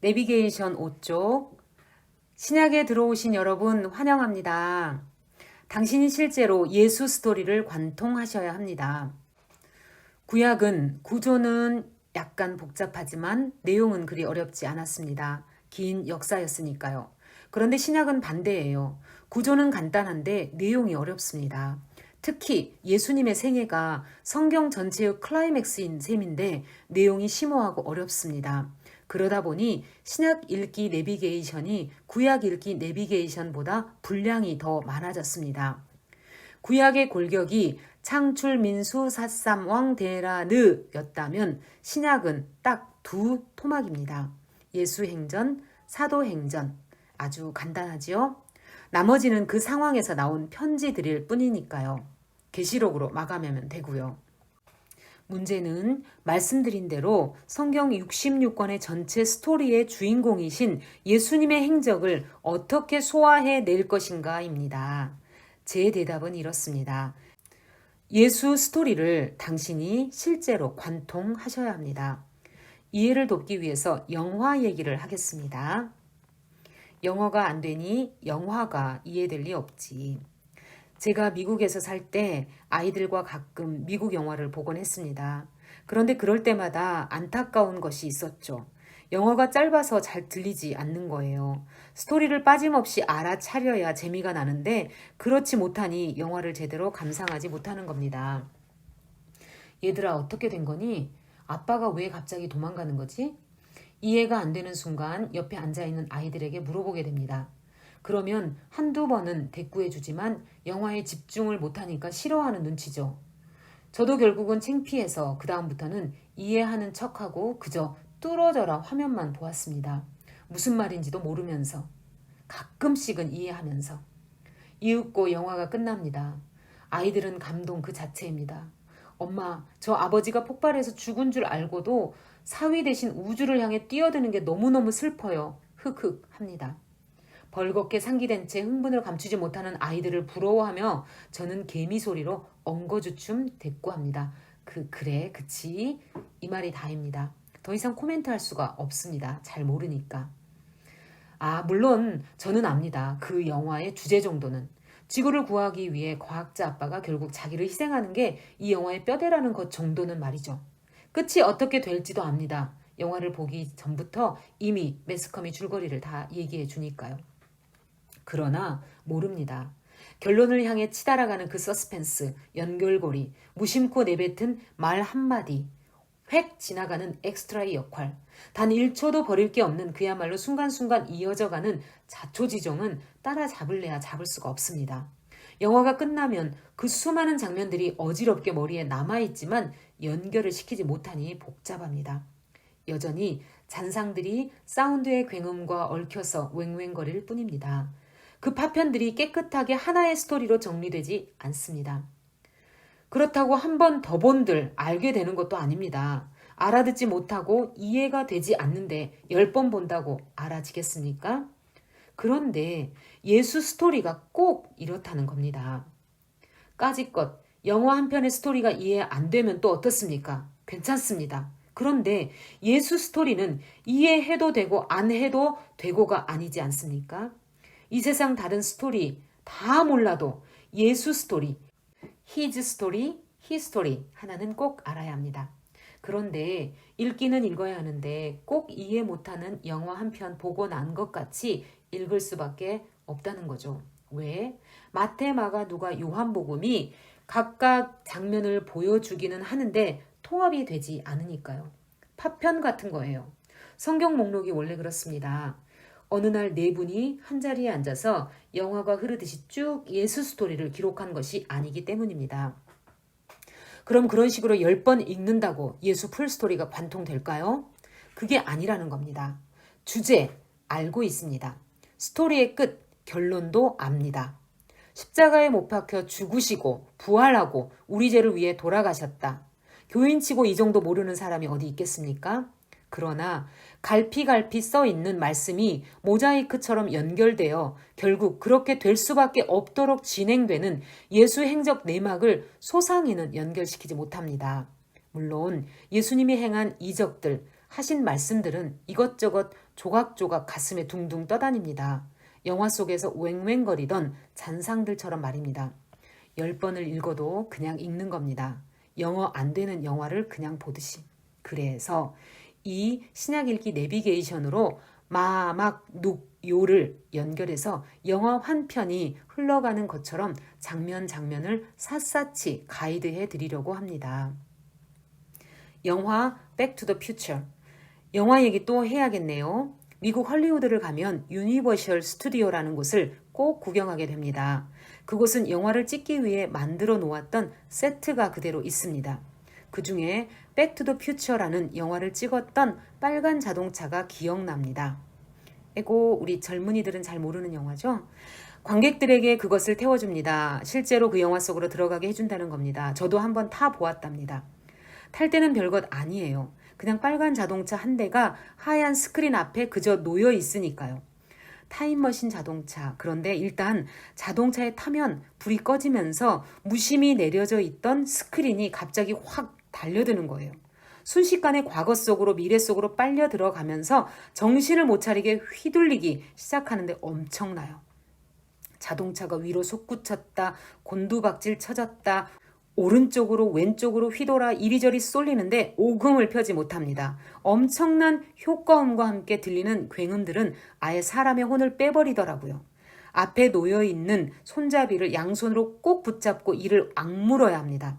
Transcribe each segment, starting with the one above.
내비게이션 5쪽 신약에 들어오신 여러분 환영합니다. 당신이 실제로 예수 스토리를 관통하셔야 합니다. 구약은 구조는 약간 복잡하지만 내용은 그리 어렵지 않았습니다. 긴 역사였으니까요. 그런데 신약은 반대예요. 구조는 간단한데 내용이 어렵습니다. 특히 예수님의 생애가 성경 전체의 클라이맥스인 셈인데 내용이 심오하고 어렵습니다. 그러다 보니 신약 읽기 내비게이션이 구약 읽기 내비게이션보다 분량이 더 많아졌습니다. 구약의 골격이 창출 민수 사삼 왕 대라느 였다면 신약은 딱 두 토막입니다. 예수행전, 사도행전. 아주 간단하지요? 나머지는 그 상황에서 나온 편지들일 뿐이니까요. 계시록으로 마감하면 되고요. 문제는 말씀드린 대로 성경 66권의 전체 스토리의 주인공이신 예수님의 행적을 어떻게 소화해 낼 것인가입니다. 제 대답은 이렇습니다. 예수 스토리를 당신이 실제로 관통하셔야 합니다. 이해를 돕기 위해서 영화 얘기를 하겠습니다. 영어가 안 되니 영화가 이해될 리 없지. 제가 미국에서 살 때 아이들과 가끔 미국 영화를 보곤 했습니다. 그런데 그럴 때마다 안타까운 것이 있었죠. 영어가 짧아서 잘 들리지 않는 거예요. 스토리를 빠짐없이 알아차려야 재미가 나는데 그렇지 못하니 영화를 제대로 감상하지 못하는 겁니다. 얘들아, 어떻게 된 거니? 아빠가 왜 갑자기 도망가는 거지? 이해가 안 되는 순간 옆에 앉아있는 아이들에게 물어보게 됩니다. 그러면 한두 번은 대꾸해 주지만 영화에 집중을 못하니까 싫어하는 눈치죠. 저도 결국은 창피해서 그 다음부터는 이해하는 척하고 그저 뚫어져라 화면만 보았습니다. 무슨 말인지도 모르면서. 가끔씩은 이해하면서. 이윽고 영화가 끝납니다. 아이들은 감동 그 자체입니다. 엄마, 저 아버지가 폭발해서 죽은 줄 알고도 사위 대신 우주를 향해 뛰어드는 게 너무너무 슬퍼요. 흑흑 합니다. 벌겋게 상기된 채 흥분을 감추지 못하는 아이들을 부러워하며 저는 개미 소리로 엉거주춤 대꾸합니다. 그래, 그치? 이 말이 다입니다. 더 이상 코멘트할 수가 없습니다. 잘 모르니까. 물론 저는 압니다. 그 영화의 주제 정도는. 지구를 구하기 위해 과학자 아빠가 결국 자기를 희생하는 게 이 영화의 뼈대라는 것 정도는 말이죠. 끝이 어떻게 될지도 압니다. 영화를 보기 전부터 이미 매스컴이 줄거리를 다 얘기해 주니까요. 그러나 모릅니다. 결론을 향해 치달아가는 그 서스펜스, 연결고리, 무심코 내뱉은 말 한마디, 획 지나가는 엑스트라의 역할, 단 1초도 버릴 게 없는 그야말로 순간순간 이어져가는 자초지종은 따라잡을래야 잡을 수가 없습니다. 영화가 끝나면 그 수많은 장면들이 어지럽게 머리에 남아있지만 연결을 시키지 못하니 복잡합니다. 여전히 잔상들이 사운드의 굉음과 얽혀서 웽웽거릴 뿐입니다. 그 파편들이 깨끗하게 하나의 스토리로 정리되지 않습니다. 그렇다고 한 번 더 본들 알게 되는 것도 아닙니다. 알아듣지 못하고 이해가 되지 않는데 10번 본다고 알아지겠습니까? 그런데 예수 스토리가 꼭 이렇다는 겁니다. 까짓것 영화 한 편의 스토리가 이해 안 되면 또 어떻습니까? 괜찮습니다. 그런데 예수 스토리는 이해해도 되고 안 해도 되고가 아니지 않습니까? 이 세상 다른 스토리 다 몰라도 예수 스토리, his story, his story 하나는 꼭 알아야 합니다. 그런데 읽기는 읽어야 하는데 꼭 이해 못하는 영화 한 편 보고 난 것 같이 읽을 수밖에 없다는 거죠. 왜? 마태, 마가, 누가, 요한복음이 각각 장면을 보여주기는 하는데 통합이 되지 않으니까요. 파편 같은 거예요. 성경 목록이 원래 그렇습니다. 어느 날 네 분이 한자리에 앉아서 영화가 흐르듯이 쭉 예수 스토리를 기록한 것이 아니기 때문입니다. 그럼 그런 식으로 10번 읽는다고 예수 풀스토리가 관통될까요? 그게 아니라는 겁니다. 주제 알고 있습니다. 스토리의 끝, 결론도 압니다. 십자가에 못 박혀 죽으시고 부활하고 우리 죄를 위해 돌아가셨다. 교인치고 이 정도 모르는 사람이 어디 있겠습니까? 그러나 갈피갈피 써 있는 말씀이 모자이크처럼 연결되어 결국 그렇게 될 수밖에 없도록 진행되는 예수 행적 내막을 소상히는 연결시키지 못합니다. 물론 예수님이 행한 이적들, 하신 말씀들은 이것저것 조각조각 가슴에 둥둥 떠다닙니다. 영화 속에서 웽웽거리던 잔상들처럼 말입니다. 10번을 읽어도 그냥 읽는 겁니다. 영어 안 되는 영화를 그냥 보듯이. 그래서 이 신약 읽기 내비게이션으로 마, 막, 눅, 요를 연결해서 영화 한 편이 흘러가는 것처럼 장면 장면을 샅샅이 가이드해 드리려고 합니다. 영화 Back to the Future. 영화 얘기 또 해야겠네요. 미국 헐리우드를 가면 유니버셜 스튜디오라는 곳을 꼭 구경하게 됩니다. 그곳은 영화를 찍기 위해 만들어 놓았던 세트가 그대로 있습니다. 그 중에 Back to the Future라는 영화를 찍었던 빨간 자동차가 기억납니다. 에고, 우리 젊은이들은 잘 모르는 영화죠? 관객들에게 그것을 태워줍니다. 실제로 그 영화 속으로 들어가게 해준다는 겁니다. 저도 한번 타보았답니다. 탈 때는 별것 아니에요. 그냥 빨간 자동차 한 대가 하얀 스크린 앞에 그저 놓여 있으니까요. 타임머신 자동차. 그런데 일단 자동차에 타면 불이 꺼지면서 무심히 내려져 있던 스크린이 갑자기 확 달려드는 거예요. 순식간에 과거 속으로 미래 속으로 빨려 들어가면서 정신을 못 차리게 휘둘리기 시작하는데 엄청나요. 자동차가 위로 솟구쳤다, 곤두박질 쳐졌다, 오른쪽으로 왼쪽으로 휘돌아 이리저리 쏠리는데 오금을 펴지 못합니다. 엄청난 효과음과 함께 들리는 굉음들은 아예 사람의 혼을 빼버리더라고요. 앞에 놓여있는 손잡이를 양손으로 꼭 붙잡고 이를 악물어야 합니다.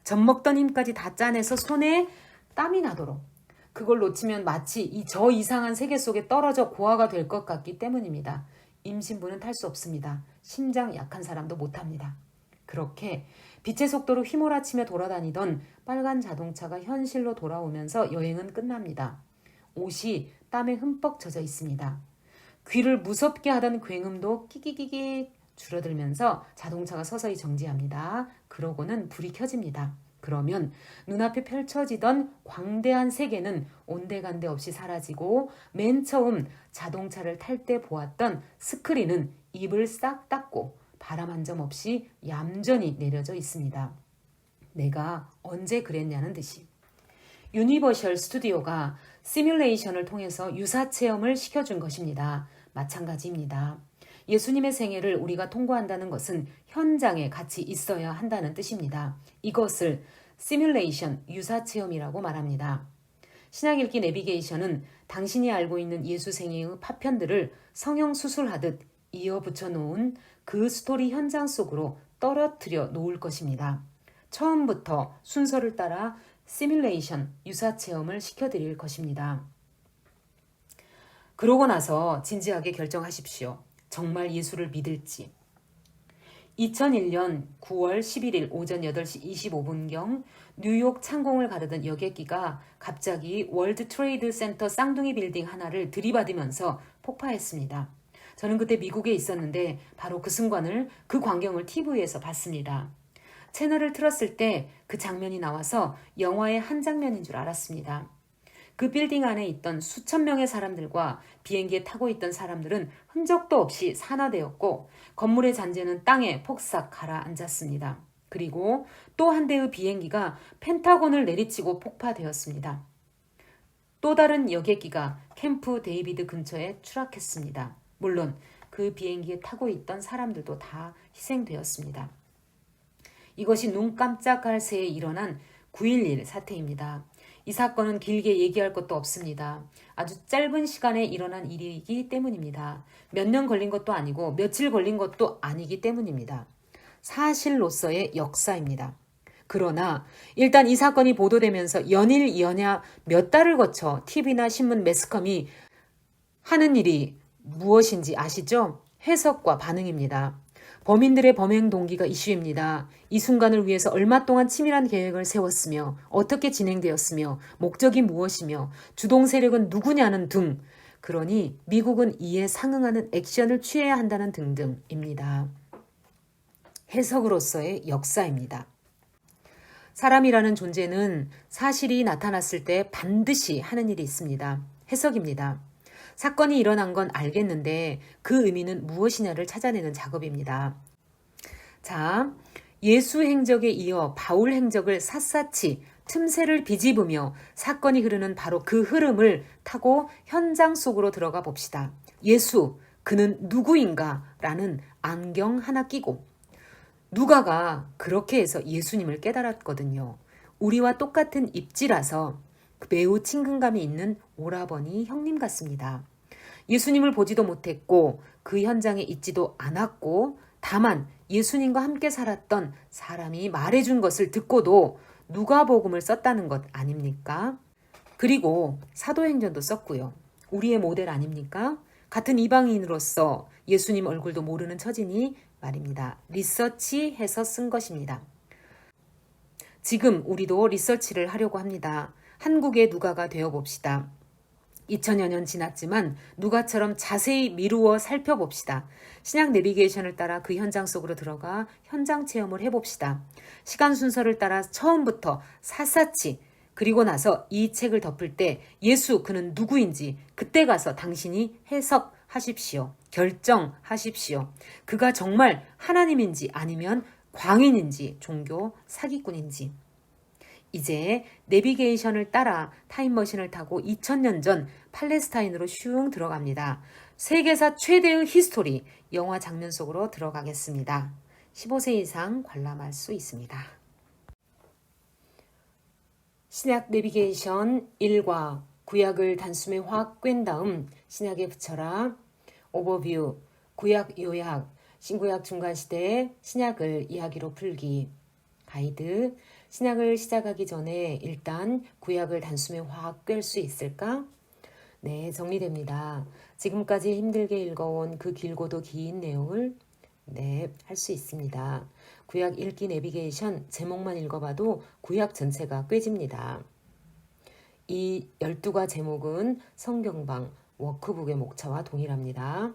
젖먹던 힘까지 다 짜내서 손에 땀이 나도록. 그걸 놓치면 마치 저 이상한 세계 속에 떨어져 고아가 될 것 같기 때문입니다. 임신부는 탈 수 없습니다. 심장 약한 사람도 못합니다. 그렇게 빛의 속도로 휘몰아치며 돌아다니던 빨간 자동차가 현실로 돌아오면서 여행은 끝납니다. 옷이 땀에 흠뻑 젖어 있습니다. 귀를 무섭게 하던 굉음도 끼기기기 줄어들면서 자동차가 서서히 정지합니다. 그러고는 불이 켜집니다. 그러면 눈앞에 펼쳐지던 광대한 세계는 온데간데 없이 사라지고 맨 처음 자동차를 탈 때 보았던 스크린은 입을 싹 닫고 바람 한 점 없이 얌전히 내려져 있습니다. 내가 언제 그랬냐는 듯이. 유니버셜 스튜디오가 시뮬레이션을 통해서 유사 체험을 시켜준 것입니다. 마찬가지입니다. 예수님의 생애를 우리가 통과한다는 것은 현장에 같이 있어야 한다는 뜻입니다. 이것을 시뮬레이션, 유사 체험이라고 말합니다. 신약 읽기 내비게이션은 당신이 알고 있는 예수 생애의 파편들을 성형 수술하듯 이어 붙여 놓은 그 스토리 현장 속으로 떨어뜨려 놓을 것입니다. 처음부터 순서를 따라 시뮬레이션, 유사 체험을 시켜드릴 것입니다. 그러고 나서 진지하게 결정하십시오. 정말 예수를 믿을지. 2001년 9월 11일 오전 8시 25분경 뉴욕 창공을 가르던 여객기가 갑자기 월드 트레이드 센터 쌍둥이 빌딩 하나를 들이받으면서 폭파했습니다. 저는 그때 미국에 있었는데 바로 그 순간을, 그 광경을 TV에서 봤습니다. 채널을 틀었을 때 그 장면이 나와서 영화의 한 장면인 줄 알았습니다. 그 빌딩 안에 있던 수천 명의 사람들과 비행기에 타고 있던 사람들은 흔적도 없이 산화되었고 건물의 잔재는 땅에 폭삭 가라앉았습니다. 그리고 또 한 대의 비행기가 펜타곤을 내리치고 폭파되었습니다. 또 다른 여객기가 캠프 데이비드 근처에 추락했습니다. 물론 그 비행기에 타고 있던 사람들도 다 희생되었습니다. 이것이 눈 깜짝할 새에 일어난 9.11 사태입니다. 이 사건은 길게 얘기할 것도 없습니다. 아주 짧은 시간에 일어난 일이기 때문입니다. 몇 년 걸린 것도 아니고 며칠 걸린 것도 아니기 때문입니다. 사실로서의 역사입니다. 그러나 일단 이 사건이 보도되면서 연일 연야 몇 달을 거쳐 TV나 신문 매스컴이 하는 일이 무엇인지 아시죠? 해석과 반응입니다. 범인들의 범행 동기가 이슈입니다. 이 순간을 위해서 얼마 동안 치밀한 계획을 세웠으며 어떻게 진행되었으며 목적이 무엇이며 주동 세력은 누구냐는 등, 그러니 미국은 이에 상응하는 액션을 취해야 한다는 등등입니다. 해석으로서의 역사입니다. 사람이라는 존재는 사실이 나타났을 때 반드시 하는 일이 있습니다. 해석입니다. 사건이 일어난 건 알겠는데 그 의미는 무엇이냐를 찾아내는 작업입니다. 자, 예수 행적에 이어 바울 행적을 샅샅이 틈새를 뒤집으며 사건이 흐르는 바로 그 흐름을 타고 현장 속으로 들어가 봅시다. 예수, 그는 누구인가? 라는 안경 하나 끼고 누가가 그렇게 해서 예수님을 깨달았거든요. 우리와 똑같은 입지라서 매우 친근감이 있는 오라버니 형님 같습니다. 예수님을 보지도 못했고 그 현장에 있지도 않았고 다만 예수님과 함께 살았던 사람이 말해준 것을 듣고도 누가복음을 썼다는 것 아닙니까? 그리고 사도행전도 썼고요. 우리의 모델 아닙니까? 같은 이방인으로서 예수님 얼굴도 모르는 처지니 말입니다. 리서치해서 쓴 것입니다. 지금 우리도 리서치를 하려고 합니다. 한국의 누가가 되어봅시다. 2000여 년 지났지만 누가처럼 자세히 미루어 살펴봅시다. 신약 내비게이션을 따라 그 현장 속으로 들어가 현장 체험을 해봅시다. 시간 순서를 따라 처음부터 샅샅이 그리고 나서 이 책을 덮을 때 예수 그는 누구인지 그때 가서 당신이 해석하십시오. 결정하십시오. 그가 정말 하나님인지 아니면 광인인지 종교 사기꾼인지. 이제 내비게이션을 따라 타임머신을 타고 2000년 전 팔레스타인으로 슝 들어갑니다. 세계사 최대의 히스토리 영화 장면 속으로 들어가겠습니다. 15세 이상 관람할 수 있습니다. 신약 내비게이션 1과 구약을 단숨에 확 꿰은 다음 신약에 붙여라. 오버뷰, 구약 요약, 신구약 중간시대 신약을 이야기로 풀기. 가이드, 신약을 시작하기 전에 일단 구약을 단숨에 확 꿰을 수 있을까? 네, 정리됩니다. 지금까지 힘들게 읽어온 그 길고도 긴 내용을 할 수 있습니다. 구약 읽기 내비게이션 제목만 읽어봐도 구약 전체가 꿰집니다. 이 12가 제목은 성경방 워크북의 목차와 동일합니다.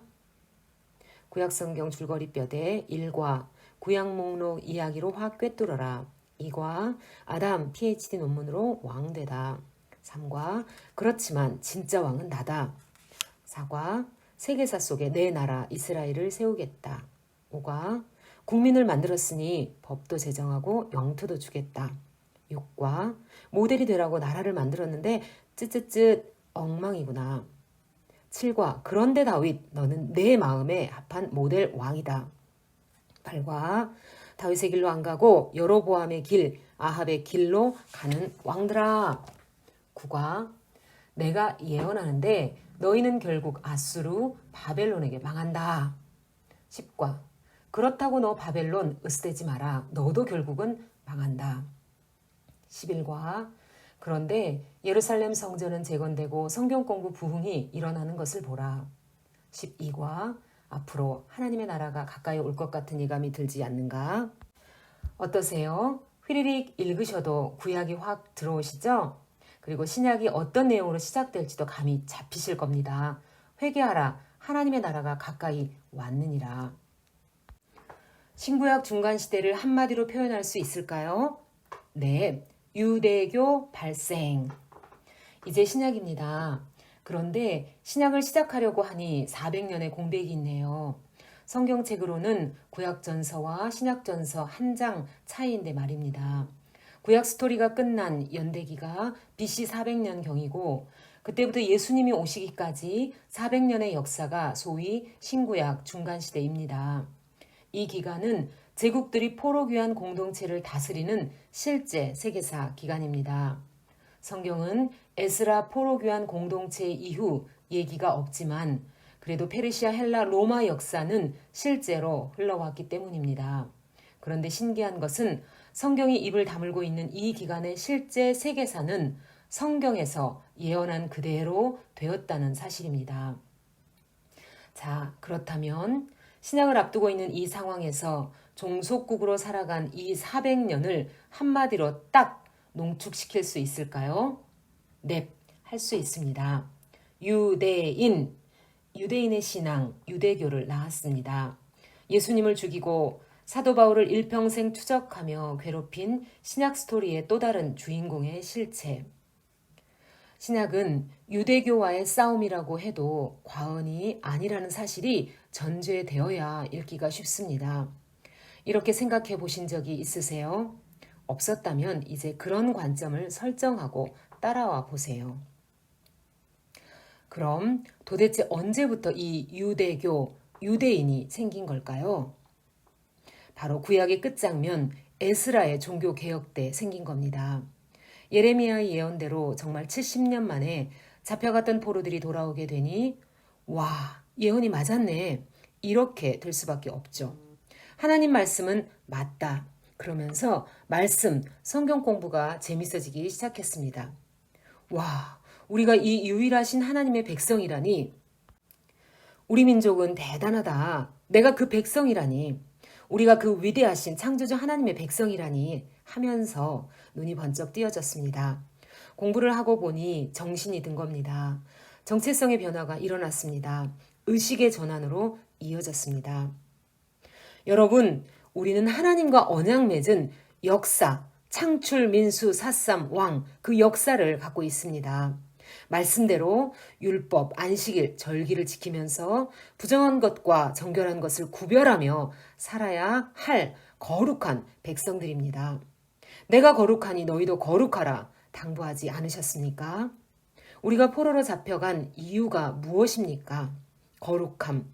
구약성경 줄거리뼈대 1과 구약 목록 이야기로 확 꿰뚫어라. 2과 아담 PhD 논문으로 왕되다. 3과 그렇지만 진짜 왕은 나다. 4과 세계사 속에 내 나라 이스라엘을 세우겠다. 5과 국민을 만들었으니 법도 제정하고 영토도 주겠다. 6과 모델이 되라고 나라를 만들었는데 쯧쯧쯧 엉망이구나. 7과 그런데 다윗 너는 내 마음에 합한 모델 왕이다. 8과 다윗의 길로 안 가고 여로보암의 길 아합의 길로 가는 왕들아. 9과 내가 예언하는데 너희는 결국 아수르 바벨론에게 망한다. 10과 그렇다고 너 바벨론 으스대지 마라. 너도 결국은 망한다. 11과 그런데 예루살렘 성전은 재건되고 성경 공부 부흥이 일어나는 것을 보라. 12과 앞으로 하나님의 나라가 가까이 올 것 같은 예감이 들지 않는가? 어떠세요? 휘리릭 읽으셔도 구약이 확 들어오시죠? 그리고 신약이 어떤 내용으로 시작될지도 감이 잡히실 겁니다. 회개하라. 하나님의 나라가 가까이 왔느니라. 신구약 중간시대를 한마디로 표현할 수 있을까요? 네, 유대교 발생. 이제 신약입니다. 그런데 신약을 시작하려고 하니 400년의 공백이 있네요. 성경책으로는 구약전서와 신약전서 한 장 차이인데 말입니다. 구약 스토리가 끝난 연대기가 BC 400년경이고 그때부터 예수님이 오시기까지 400년의 역사가 소위 신구약 중간시대입니다. 이 기간은 제국들이 포로귀환 공동체를 다스리는 실제 세계사 기간입니다. 성경은 에스라 포로귀환 공동체 이후 얘기가 없지만 그래도 페르시아, 헬라, 로마 역사는 실제로 흘러왔기 때문입니다. 그런데 신기한 것은 성경이 입을 다물고 있는 이 기간의 실제 세계사는 성경에서 예언한 그대로 되었다는 사실입니다. 자, 그렇다면 신약을 앞두고 있는 이 상황에서 종속국으로 살아간 이 400년을 한마디로 딱 농축시킬 수 있을까요? 네, 할 수 있습니다. 유대인의 신앙, 유대교를 낳았습니다. 예수님을 죽이고 사도 바울을 일평생 추적하며 괴롭힌 신약 스토리의 또 다른 주인공의 실체. 신약은 유대교와의 싸움이라고 해도 과언이 아니라는 사실이 전제되어야 읽기가 쉽습니다. 이렇게 생각해 보신 적이 있으세요? 없었다면 이제 그런 관점을 설정하고 따라와 보세요. 그럼 도대체 언제부터 이 유대교, 유대인이 생긴 걸까요? 바로 구약의 끝장면 에스라의 종교개혁 때 생긴 겁니다. 예레미야의 예언대로 정말 70년 만에 잡혀갔던 포로들이 돌아오게 되니 와, 예언이 맞았네. 이렇게 될 수밖에 없죠. 하나님 말씀은 맞다. 그러면서 말씀, 성경 공부가 재밌어지기 시작했습니다. 와, 우리가 이 유일하신 하나님의 백성이라니. 우리 민족은 대단하다. 내가 그 백성이라니. 우리가 그 위대하신 창조주 하나님의 백성이라니 하면서 눈이 번쩍 띄어졌습니다. 공부를 하고 보니 정신이 든 겁니다. 정체성의 변화가 일어났습니다. 의식의 전환으로 이어졌습니다. 여러분, 우리는 하나님과 언약 맺은 역사, 창출, 민수, 사삼, 왕, 그 역사를 갖고 있습니다. 말씀대로 율법, 안식일, 절기를 지키면서 부정한 것과 정결한 것을 구별하며 살아야 할 거룩한 백성들입니다. 내가 거룩하니 너희도 거룩하라 당부하지 않으셨습니까? 우리가 포로로 잡혀간 이유가 무엇입니까? 거룩함.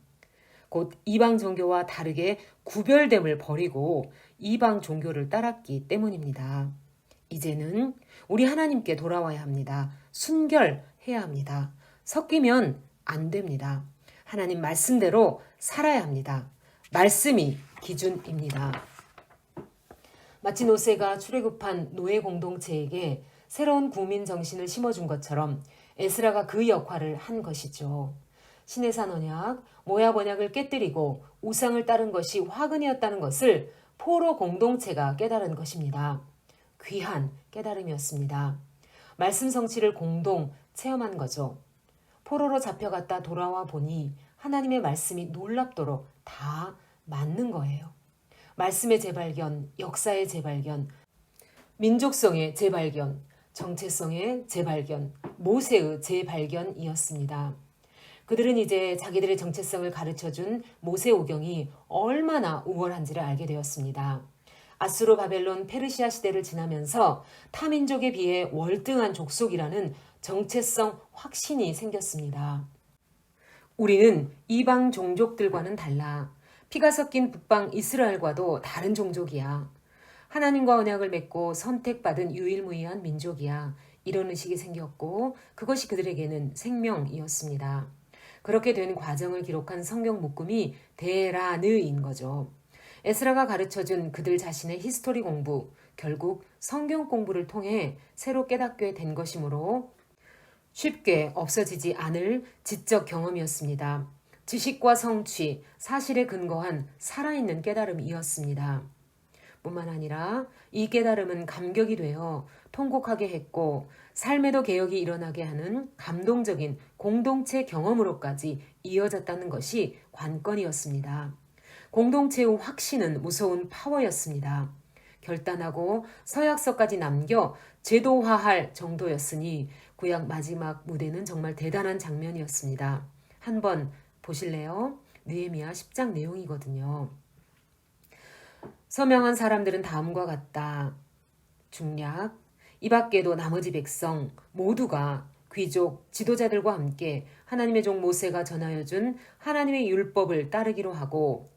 곧 이방 종교와 다르게 구별됨을 버리고 이방 종교를 따랐기 때문입니다. 이제는 우리 하나님께 돌아와야 합니다. 순결해야 합니다. 섞이면 안 됩니다. 하나님 말씀대로 살아야 합니다. 말씀이 기준입니다. 마치 노새가 출애굽한 노예 공동체에게 새로운 국민 정신을 심어준 것처럼 에스라가 그 역할을 한 것이죠. 시내산 언약, 모압 언약을 깨뜨리고 우상을 따른 것이 화근이었다는 것을 포로 공동체가 깨달은 것입니다. 귀한 깨달음이었습니다. 말씀 성취를 공동 체험한 거죠. 포로로 잡혀갔다 돌아와 보니 하나님의 말씀이 놀랍도록 다 맞는 거예요. 말씀의 재발견, 역사의 재발견, 민족성의 재발견, 정체성의 재발견, 모세의 재발견이었습니다. 그들은 이제 자기들의 정체성을 가르쳐준 모세오경이 얼마나 우월한지를 알게 되었습니다. 아수르, 바벨론, 페르시아 시대를 지나면서 타민족에 비해 월등한 족속이라는 정체성 확신이 생겼습니다. 우리는 이방 종족들과는 달라. 피가 섞인 북방 이스라엘과도 다른 종족이야. 하나님과 언약을 맺고 선택받은 유일무이한 민족이야. 이런 의식이 생겼고 그것이 그들에게는 생명이었습니다. 그렇게 된 과정을 기록한 성경 묶음이 데라느인 거죠. 에스라가 가르쳐준 그들 자신의 히스토리 공부, 결국 성경 공부를 통해 새로 깨닫게 된 것이므로 쉽게 없어지지 않을 지적 경험이었습니다. 지식과 성취, 사실에 근거한 살아있는 깨달음이었습니다. 뿐만 아니라 이 깨달음은 감격이 되어 통곡하게 했고 삶에도 개혁이 일어나게 하는 감동적인 공동체 경험으로까지 이어졌다는 것이 관건이었습니다. 공동체의 확신은 무서운 파워였습니다. 결단하고 서약서까지 남겨 제도화할 정도였으니 구약 마지막 무대는 정말 대단한 장면이었습니다. 한번 보실래요? 느헤미야 10장 내용이거든요. 서명한 사람들은 다음과 같다. 중략, 이 밖에도 나머지 백성 모두가 귀족, 지도자들과 함께 하나님의 종 모세가 전하여 준 하나님의 율법을 따르기로 하고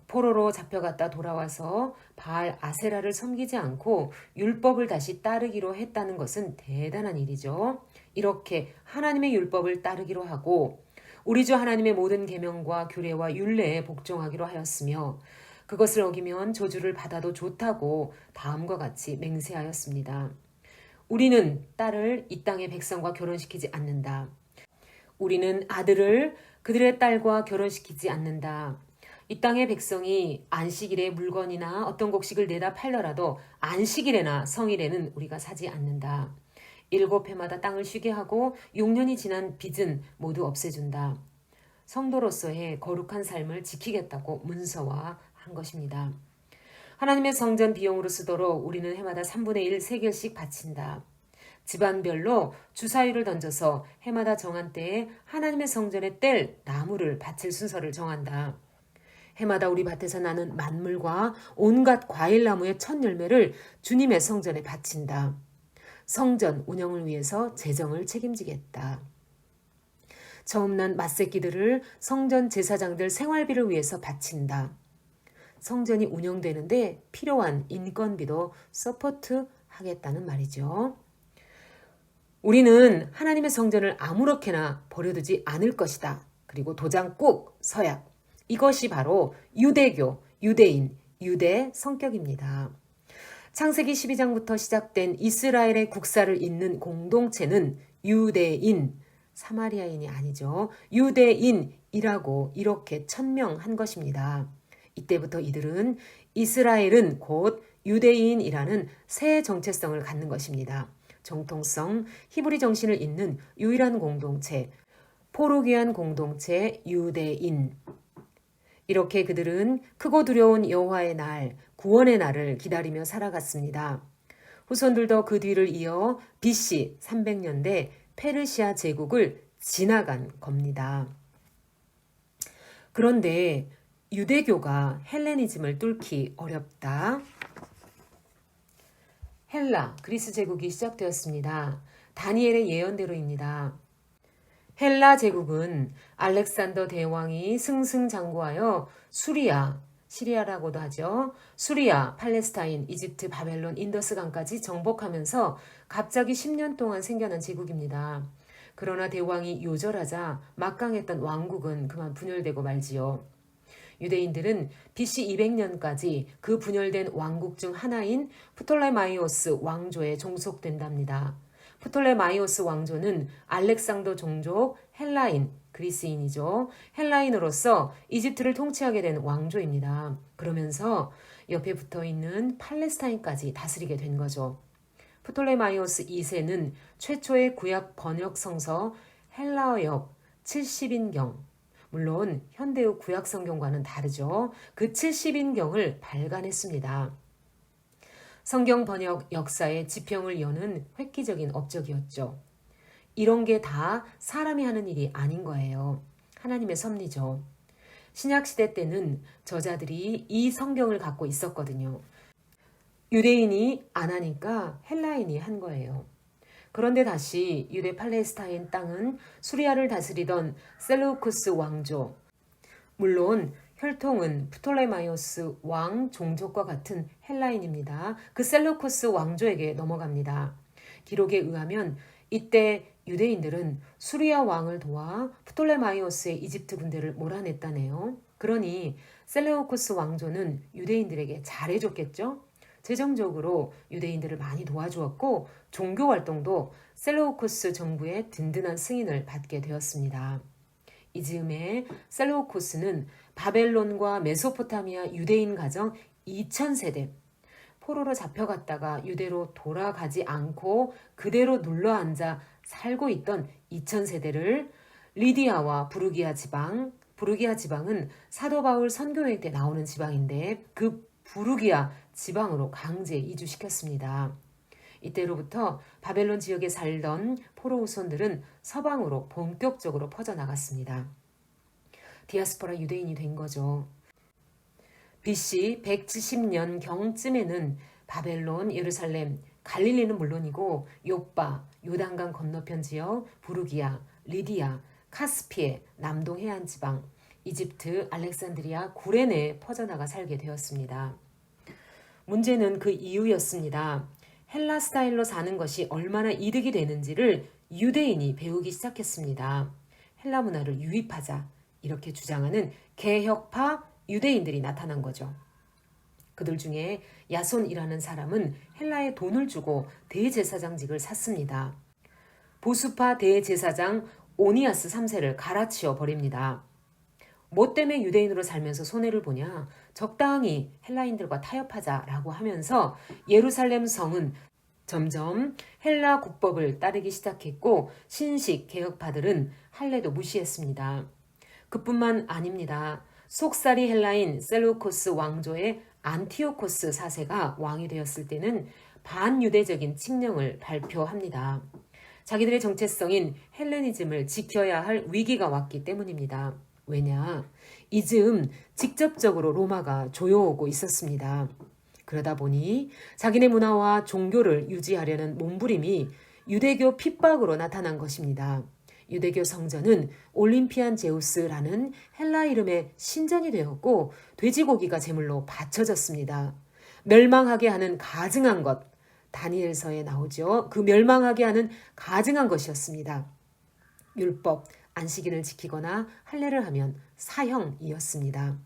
포로로 잡혀갔다 돌아와서 바알 아세라를 섬기지 않고 율법을 다시 따르기로 했다는 것은 대단한 일이죠. 이렇게 하나님의 율법을 따르기로 하고 우리 주 하나님의 모든 계명과 규례와 율례에 복종하기로 하였으며 그것을 어기면 저주를 받아도 좋다고 다음과 같이 맹세하였습니다. 우리는 딸을 이 땅의 백성과 결혼시키지 않는다. 우리는 아들을 그들의 딸과 결혼시키지 않는다. 이 땅의 백성이 안식일에 물건이나 어떤 곡식을 내다 팔더라도 안식일에나 성일에는 우리가 사지 않는다. 7해마다 땅을 쉬게 하고 6년이 지난 빚은 모두 없애준다. 성도로서의 거룩한 삶을 지키겠다고 문서화한 것입니다. 하나님의 성전 비용으로 쓰도록 우리는 해마다 3분의 1 세겔씩 바친다. 집안별로 주사위를 던져서 해마다 정한 때에 하나님의 성전에 뗄 나무를 바칠 순서를 정한다. 해마다 우리 밭에서 나는 만물과 온갖 과일나무의 첫 열매를 주님의 성전에 바친다. 성전 운영을 위해서 재정을 책임지겠다. 처음 난 맏새끼들을 성전 제사장들 생활비를 위해서 바친다. 성전이 운영되는데 필요한 인건비도 서포트 하겠다는 말이죠. 우리는 하나님의 성전을 아무렇게나 버려두지 않을 것이다. 그리고 도장 꾹 서약. 이것이 바로 유대교, 유대인, 유대 성격입니다. 창세기 12장부터 시작된 이스라엘의 국사를 잇는 공동체는 유대인, 사마리아인이 아니죠. 유대인이라고 이렇게 천명한 것입니다. 이때부터 이들은 이스라엘은 곧 유대인이라는 새 정체성을 갖는 것입니다. 정통성, 히브리 정신을 잇는 유일한 공동체, 포로귀한 공동체 유대인. 이렇게 그들은 크고 두려운 여호와의 날, 구원의 날을 기다리며 살아갔습니다. 후손들도 그 뒤를 이어 BC 300년대 페르시아 제국을 지나간 겁니다. 그런데 유대교가 헬레니즘을 뚫기 어렵다. 헬라, 그리스 제국이 시작되었습니다. 다니엘의 예언대로입니다. 헬라 제국은 알렉산더 대왕이 승승장구하여 수리아, 시리아라고도 하죠. 수리아, 팔레스타인, 이집트, 바벨론, 인더스강까지 정복하면서 갑자기 10년 동안 생겨난 제국입니다. 그러나 대왕이 요절하자 막강했던 왕국은 그만 분열되고 말지요. 유대인들은 BC 200년까지 그 분열된 왕국 중 하나인 프톨레마이오스 왕조에 종속된답니다. 프톨레마이오스 왕조는 알렉산더 종족 헬라인, 그리스인이죠. 헬라인으로서 이집트를 통치하게 된 왕조입니다. 그러면서 옆에 붙어있는 팔레스타인까지 다스리게 된 거죠. 프톨레마이오스 2세는 최초의 구약 번역 성서 헬라어역 70인경, 물론 현대의 구약 성경과는 다르죠. 그 70인경을 발간했습니다. 성경 번역 역사의 지평을 여는 획기적인 업적이었죠. 이런 게 다 사람이 하는 일이 아닌 거예요. 하나님의 섭리죠. 신약시대 때는 저자들이 이 성경을 갖고 있었거든요. 유대인이 안 하니까 헬라인이 한 거예요. 그런데 다시 유대 팔레스타인 땅은 수리아를 다스리던 셀루쿠스 왕조, 물론 혈통은 프톨레마이오스 왕 종족과 같은 헬라인입니다. 그 셀루쿠스 왕조에게 넘어갑니다. 기록에 의하면 이때 유대인들은 수리아 왕을 도와 프톨레마이오스의 이집트 군대를 몰아냈다네요. 그러니 셀레우쿠스 왕조는 유대인들에게 잘해줬겠죠? 재정적으로 유대인들을 많이 도와주었고 종교 활동도 셀레우쿠스 정부의 든든한 승인을 받게 되었습니다. 이 즈음에 셀레우쿠스는 바벨론과 메소포타미아 유대인 가정 2000세대, 포로로 잡혀갔다가 유대로 돌아가지 않고 그대로 눌러앉아 살고 있던 2000세대를 리디아와 부르기아 지방은 사도 바울 선교여행 때 나오는 지방인데 그 부르기아 지방으로 강제 이주시켰습니다. 이때로부터 바벨론 지역에 살던 포로 후손들은 서방으로 본격적으로 퍼져나갔습니다. 디아스포라 유대인이 된 거죠. BC 170년 경쯤에는 바벨론, 예루살렘, 갈릴리는 물론이고 요빠, 요단강 건너편 지역, 부르기아, 리디아, 카스피해, 남동 해안 지방, 이집트, 알렉산드리아, 구레네에 퍼져나가 살게 되었습니다. 문제는 그 이유였습니다. 헬라 스타일로 사는 것이 얼마나 이득이 되는지를 유대인이 배우기 시작했습니다. 헬라 문화를 유입하자 이렇게 주장하는 개혁파 유대인들이 나타난 거죠. 그들 중에 야손이라는 사람은 헬라에 돈을 주고 대제사장직을 샀습니다. 보수파 대제사장 오니아스 3세를 갈아치워 버립니다. 뭐 때문에 유대인으로 살면서 손해를 보냐? 적당히 헬라인들과 타협하자라고 하면서 예루살렘 성은 점점 헬라 국법을 따르기 시작했고 신식 개혁파들은 할례도 무시했습니다. 그뿐만 아닙니다. 속살이 헬라인 셀루코스 왕조의 안티오코스 4세가 왕이 되었을 때는 반유대적인 칙령을 발표합니다. 자기들의 정체성인 헬레니즘을 지켜야 할 위기가 왔기 때문입니다. 왜냐? 이 즈음 직접적으로 로마가 조여오고 있었습니다. 그러다 보니 자기네 문화와 종교를 유지하려는 몸부림이 유대교 핍박으로 나타난 것입니다. 유대교 성전은 올림피안 제우스라는 헬라 이름의 신전이 되었고 돼지고기가 제물로 바쳐졌습니다. 멸망하게 하는 가증한 것, 다니엘서에 나오죠. 그 멸망하게 하는 가증한 것이었습니다. 율법, 안식일을 지키거나 할례를 하면 사형이었습니다.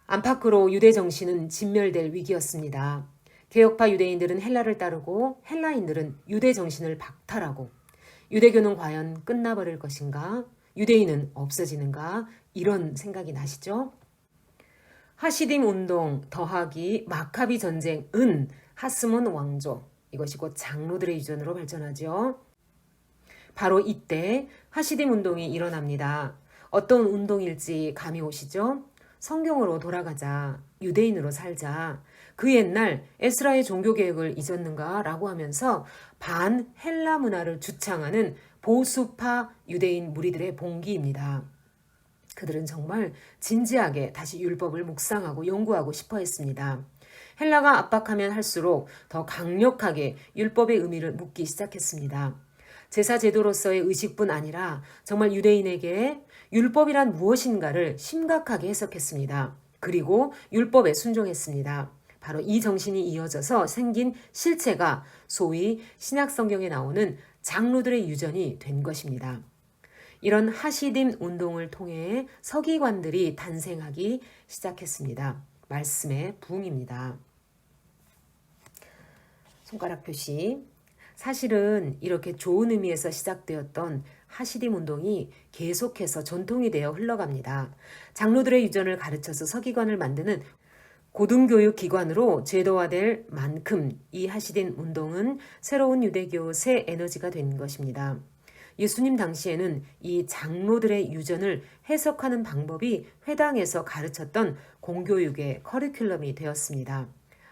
안팎으로 유대 정신은 진멸될 위기였습니다. 개혁파 유대인들은 헬라를 따르고 헬라인들은 유대 정신을 박탈하고 유대교는 과연 끝나버릴 것인가? 유대인은 없어지는가? 이런 생각이 나시죠? 하시딤 운동 더하기 마카비 전쟁은 하스몬 왕조, 이것이 곧 장로들의 유전으로 발전하죠. 바로 이때 하시딤 운동이 일어납니다. 어떤 운동일지 감이 오시죠? 성경으로 돌아가자, 유대인으로 살자, 그 옛날 에스라의 종교개혁을 잊었는가? 라고 하면서 반헬라 문화를 주창하는 보수파 유대인 무리들의 봉기입니다. 그들은 정말 진지하게 다시 율법을 묵상하고 연구하고 싶어 했습니다. 헬라가 압박하면 할수록 더 강력하게 율법의 의미를 묻기 시작했습니다. 제사 제도로서의 의식뿐 아니라 정말 유대인에게 율법이란 무엇인가를 심각하게 해석했습니다. 그리고 율법에 순종했습니다. 바로 이 정신이 이어져서 생긴 실체가 소위 신약 성경에 나오는 장로들의 유전이 된 것입니다. 이런 하시딤 운동을 통해 서기관들이 탄생하기 시작했습니다. 말씀의 부흥입니다. 손가락 표시. 사실은 이렇게 좋은 의미에서 시작되었던 하시딤 운동이 계속해서 전통이 되어 흘러갑니다. 장로들의 유전을 가르쳐서 서기관을 만드는 고등교육 기관으로 제도화될 만큼 이 하시딤 운동은 새로운 유대교 새 에너지가 된 것입니다. 예수님 당시에는 이 장로들의 유전을 해석하는 방법이 회당에서 가르쳤던 공교육의 커리큘럼이 되었습니다.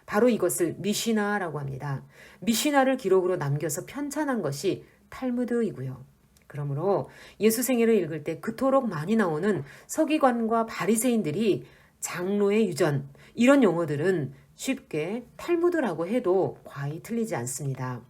바로 이것을 미시나라고 합니다. 미시나를 기록으로 남겨서 편찬한 것이 탈무드이고요. 그러므로 예수 생애를 읽을 때 그토록 많이 나오는 서기관과 바리새인들이 장로의 유전, 이런 용어들은 쉽게 탈무드라고 해도 과히 틀리지 않습니다.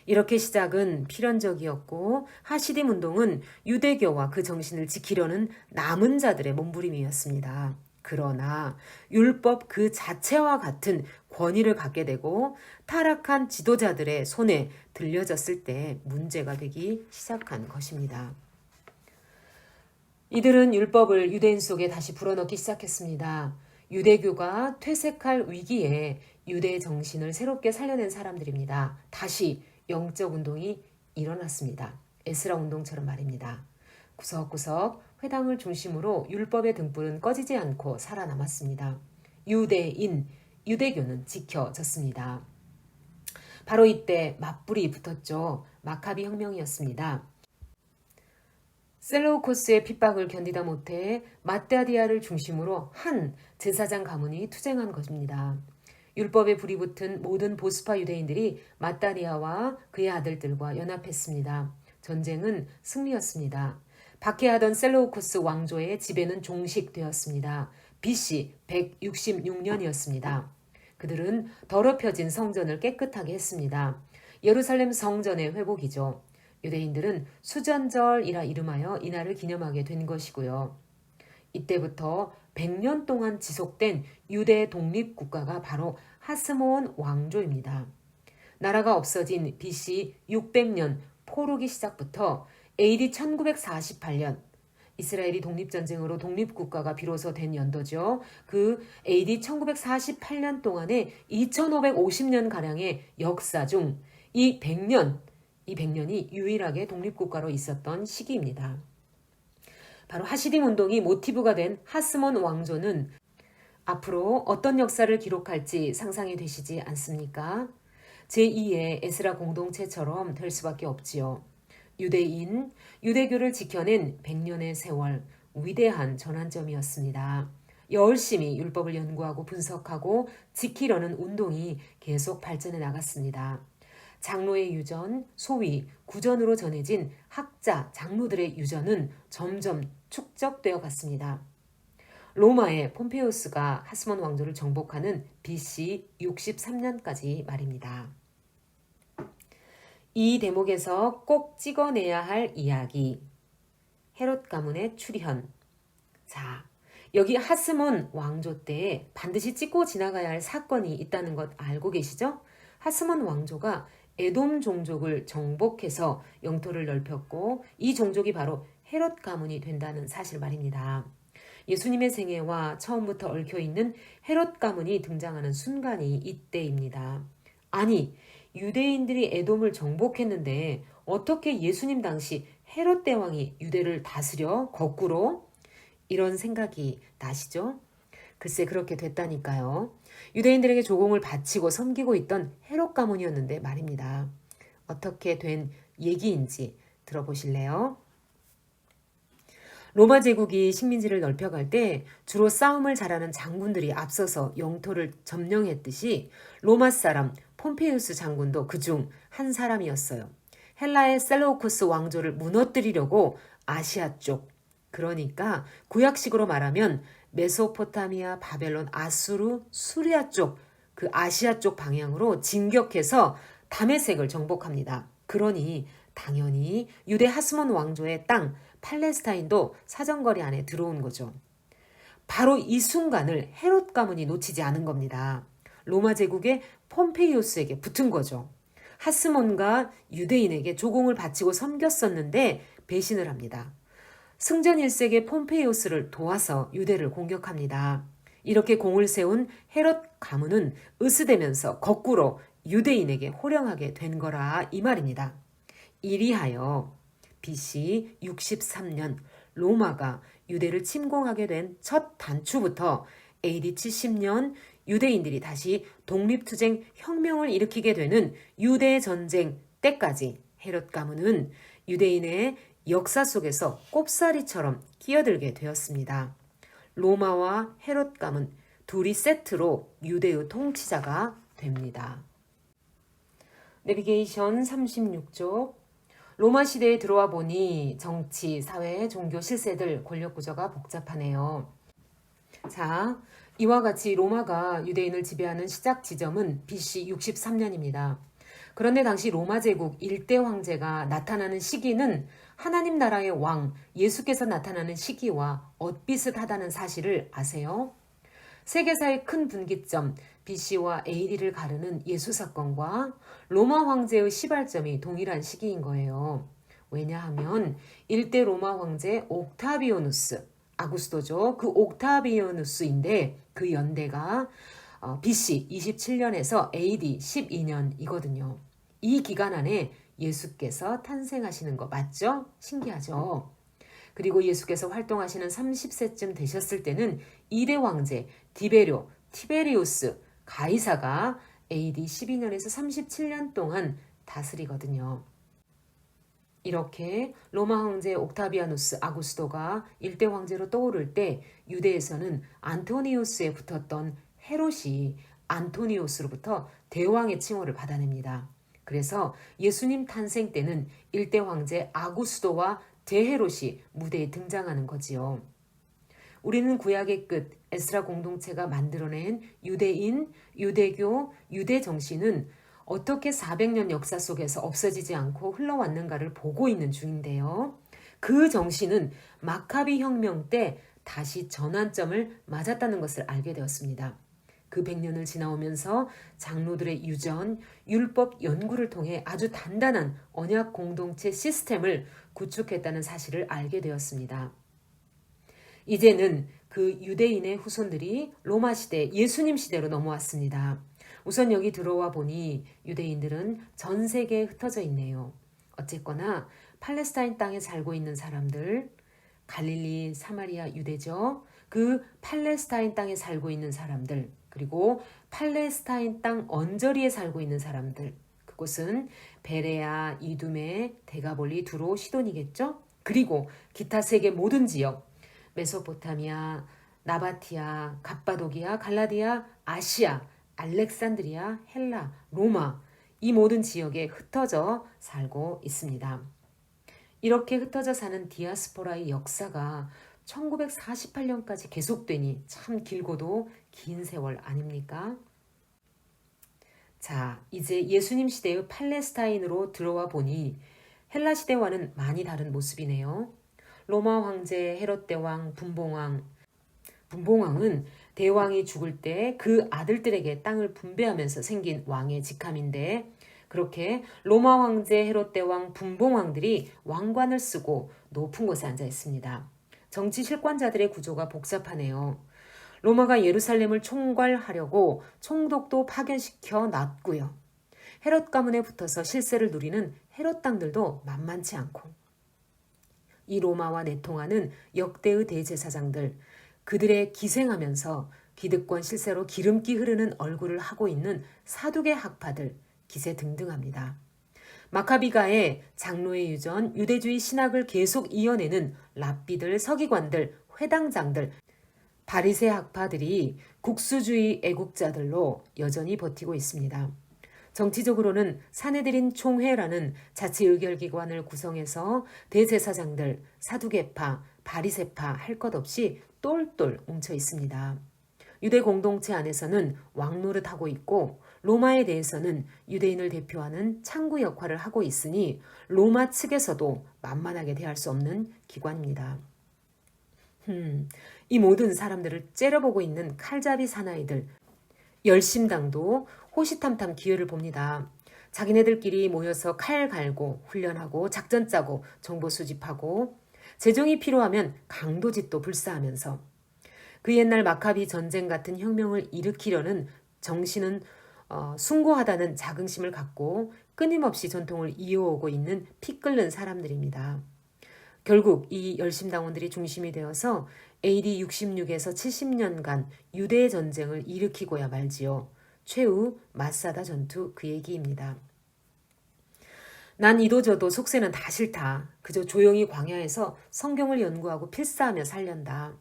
이렇게 시작은 필연적이었고 하시딤 운동은 유대교와 그 정신을 지키려는 남은 자들의 몸부림이었습니다. 그러나 율법 그 자체와 같은 권위를 갖게 되고 타락한 지도자들의 손에 들려졌을 때 문제가 되기 시작한 것입니다. 이들은 율법을 유대인 속에 다시 불어넣기 시작했습니다. 유대교가 퇴색할 위기에 유대 정신을 새롭게 살려낸 사람들입니다. 다시 영적 운동이 일어났습니다. 에스라 운동처럼 말입니다. 구석구석 회당을 중심으로 율법의 등불은 꺼지지 않고 살아남았습니다. 유대인, 유대교는 지켜졌습니다. 바로 이때 맞불이 붙었죠. 마카비 혁명이었습니다. 셀로우코스의 핍박을 견디다 못해 마따디아를 중심으로 한 제사장 가문이 투쟁한 것입니다. 율법에 불이 붙은 모든 보수파 유대인들이 마따디아와 그의 아들들과 연합했습니다. 전쟁은 승리였습니다. 박해하던 셀로우코스 왕조의 지배는 종식되었습니다. BC 166년이었습니다. 그들은 더럽혀진 성전을 깨끗하게 했습니다. 예루살렘 성전의 회복이죠. 유대인들은 수전절이라 이름하여 이날을 기념하게 된 것이고요. 이때부터 100년 동안 지속된 유대 독립국가가 바로 하스몬 왕조입니다. 나라가 없어진 BC 600년 포로기 시작부터 AD 1948년 이스라엘이 독립전쟁으로 독립국가가 비로소 된 연도죠. 그 AD 1948년 동안의 2550년가량의 역사 중 이 100년이 유일하게 독립국가로 있었던 시기입니다. 바로 하시딤 운동이 모티브가 된 하스몬 왕조는 앞으로 어떤 역사를 기록할지 상상이 되시지 않습니까? 제2의 에스라 공동체처럼 될 수밖에 없지요. 유대인, 유대교를 지켜낸 100년의 세월, 위대한 전환점이었습니다. 열심히 율법을 연구하고 분석하고 지키려는 운동이 계속 발전해 나갔습니다. 장로의 유전, 소위 구전으로 전해진 학자, 장로들의 유전은 점점 축적되어 갔습니다. 로마의 폼페이우스가 하스몬 왕조를 정복하는 BC 63년까지 말입니다. 이 대목에서 꼭 찍어내야 할 이야기, 헤롯 가문의 출현. 자, 여기 하스몬 왕조 때 반드시 찍고 지나가야 할 사건이 있다는 것 알고 계시죠? 하스몬 왕조가 에돔 종족을 정복해서 영토를 넓혔고 이 종족이 바로 헤롯 가문이 된다는 사실 말입니다. 예수님의 생애와 처음부터 얽혀있는 헤롯 가문이 등장하는 순간이 이때입니다. 아니, 유대인들이 에돔을 정복했는데 어떻게 예수님 당시 헤롯 대왕이 유대를 다스려 거꾸로? 이런 생각이 나시죠? 글쎄 그렇게 됐다니까요. 유대인들에게 조공을 바치고 섬기고 있던 헤롯 가문이었는데 말입니다. 어떻게 된 얘기인지 들어보실래요? 로마 제국이 식민지를 넓혀갈 때 주로 싸움을 잘하는 장군들이 앞서서 영토를 점령했듯이 로마 사람 폼페이우스 장군도 그중 한 사람이었어요. 헬라의 셀로우코스 왕조를 무너뜨리려고 아시아 쪽, 그러니까 구약식으로 말하면 메소포타미아, 바벨론, 아수르, 수리아 쪽, 그 아시아 쪽 방향으로 진격해서 다메섹을 정복합니다. 그러니 당연히 유대 하스몬 왕조의 땅 팔레스타인도 사정거리 안에 들어온 거죠. 바로 이 순간을 헤롯 가문이 놓치지 않은 겁니다. 로마 제국의 폼페이우스에게 붙은 거죠. 하스몬과 유대인에게 조공을 바치고 섬겼었는데 배신을 합니다. 승전 1세기 폼페이우스를 도와서 유대를 공격합니다. 이렇게 공을 세운 헤롯 가문은 으스대면서 거꾸로 유대인에게 호령하게 된 거라 이 말입니다. 이리하여 BC 63년 로마가 유대를 침공하게 된 첫 단추부터 AD 70년 유대인들이 다시 독립투쟁 혁명을 일으키게 되는 유대전쟁 때까지 헤롯 가문은 유대인의 역사 속에서 꼽사리처럼 끼어들게 되었습니다. 로마와 헤롯 가문 둘이 세트로 유대의 통치자가 됩니다. 내비게이션 36쪽. 로마 시대에 들어와 보니 정치, 사회, 종교 실세들 권력 구조가 복잡하네요. 자, 이와 같이 로마가 유대인을 지배하는 시작 지점은 BC 63년입니다. 그런데 당시 로마 제국 일대 황제가 나타나는 시기는 하나님 나라의 왕 예수께서 나타나는 시기와 엇비슷하다는 사실을 아세요? 세계사의 큰 분기점 BC와 AD를 가르는 예수 사건과 로마 황제의 시발점이 동일한 시기인 거예요. 왜냐하면 일대 로마 황제 옥타비오누스, 아구스토죠. 그 옥타비오누스인데 그 연대가 BC 27년에서 AD 12년이거든요. 이 기간 안에 예수께서 탄생하시는 거 맞죠? 신기하죠? 그리고 예수께서 활동하시는 30세쯤 되셨을 때는 2대 황제 티베리우스 가이사가 AD 12년에서 37년 동안 다스리거든요. 이렇게 로마 황제 옥타비아누스 아구스토가 일대 황제로 떠오를 때 유대에서는 안토니우스에 붙었던 헤롯이 안토니우스로부터 대왕의 칭호를 받아냅니다. 그래서 예수님 탄생 때는 일대 황제 아구스토와 대헤롯이 무대에 등장하는 거지요. 우리는 구약의 끝 에스라 공동체가 만들어낸 유대인, 유대교, 유대 정신은 어떻게 400년 역사 속에서 없어지지 않고 흘러왔는가를 보고 있는 중인데요. 그 정신은 마카비 혁명 때 다시 전환점을 맞았다는 것을 알게 되었습니다. 그 100년을 지나오면서 장로들의 유전, 율법 연구를 통해 아주 단단한 언약 공동체 시스템을 구축했다는 사실을 알게 되었습니다. 이제는 그 유대인의 후손들이 로마 시대, 예수님 시대로 넘어왔습니다. 우선 여기 들어와 보니 유대인들은 전 세계에 흩어져 있네요. 어쨌거나 팔레스타인 땅에 살고 있는 사람들, 갈릴리, 사마리아, 유대죠. 그 팔레스타인 땅에 살고 있는 사람들, 그리고 팔레스타인 땅 언저리에 살고 있는 사람들, 그곳은 베레아, 이두메, 데가볼리, 두로, 시돈이겠죠. 그리고 기타 세계 모든 지역, 메소포타미아, 나바티아, 갑바도기아, 갈라디아, 아시아, 알렉산드리아, 헬라, 로마, 이 모든 지역에 흩어져 살고 있습니다. 이렇게 흩어져 사는 디아스포라의 역사가 1948년까지 계속되니 참 길고도 긴 세월 아닙니까? 자, 이제 예수님 시대의 팔레스타인으로 들어와 보니 헬라 시대와는 많이 다른 모습이네요. 로마 황제 헤롯 대왕 분봉왕은 대왕이 죽을 때 그 아들들에게 땅을 분배하면서 생긴 왕의 직함인데, 그렇게 로마 황제 헤롯 대왕 분봉왕들이 왕관을 쓰고 높은 곳에 앉아 있습니다. 정치 실권자들의 구조가 복잡하네요. 로마가 예루살렘을 총괄하려고 총독도 파견시켜 놨고요. 헤롯 가문에 붙어서 실세를 누리는 헤롯 당들도 만만치 않고, 이 로마와 내통하는 역대의 대제사장들, 그들의 기생하면서 기득권 실세로 기름기 흐르는 얼굴을 하고 있는 사두개 학파들, 기세등등합니다. 마카비가의 장로의 유전, 유대주의 신학을 계속 이어내는 랍비들, 서기관들, 회당장들, 바리새 학파들이 국수주의 애국자들로 여전히 버티고 있습니다. 정치적으로는 사내들인 총회라는 자치의결기관을 구성해서 대제사장들, 사두개파, 바리새파 할 것 없이 똘똘 뭉쳐 있습니다. 유대 공동체 안에서는 왕노릇하고 있고, 로마에 대해서는 유대인을 대표하는 창구 역할을 하고 있으니 로마 측에서도 만만하게 대할 수 없는 기관입니다. 이 모든 사람들을 째려보고 있는 칼잡이 사나이들, 열심당도 호시탐탐 기회를 봅니다. 자기네들끼리 모여서 칼 갈고 훈련하고 작전 짜고 정보 수집하고 재정이 필요하면 강도짓도 불사하면서 그 옛날 마카비 전쟁 같은 혁명을 일으키려는 정신은 숭고하다는 자긍심을 갖고 끊임없이 전통을 이어오고 있는 피 끓는 사람들입니다. 결국 이 열심당원들이 중심이 되어서 AD 66에서 70년간 유대 전쟁을 일으키고야 말지요. 최후 마사다 전투 그 얘기입니다. 난 이도저도 속세는 다 싫다. 그저 조용히 광야에서 성경을 연구하고 필사하며 살련다.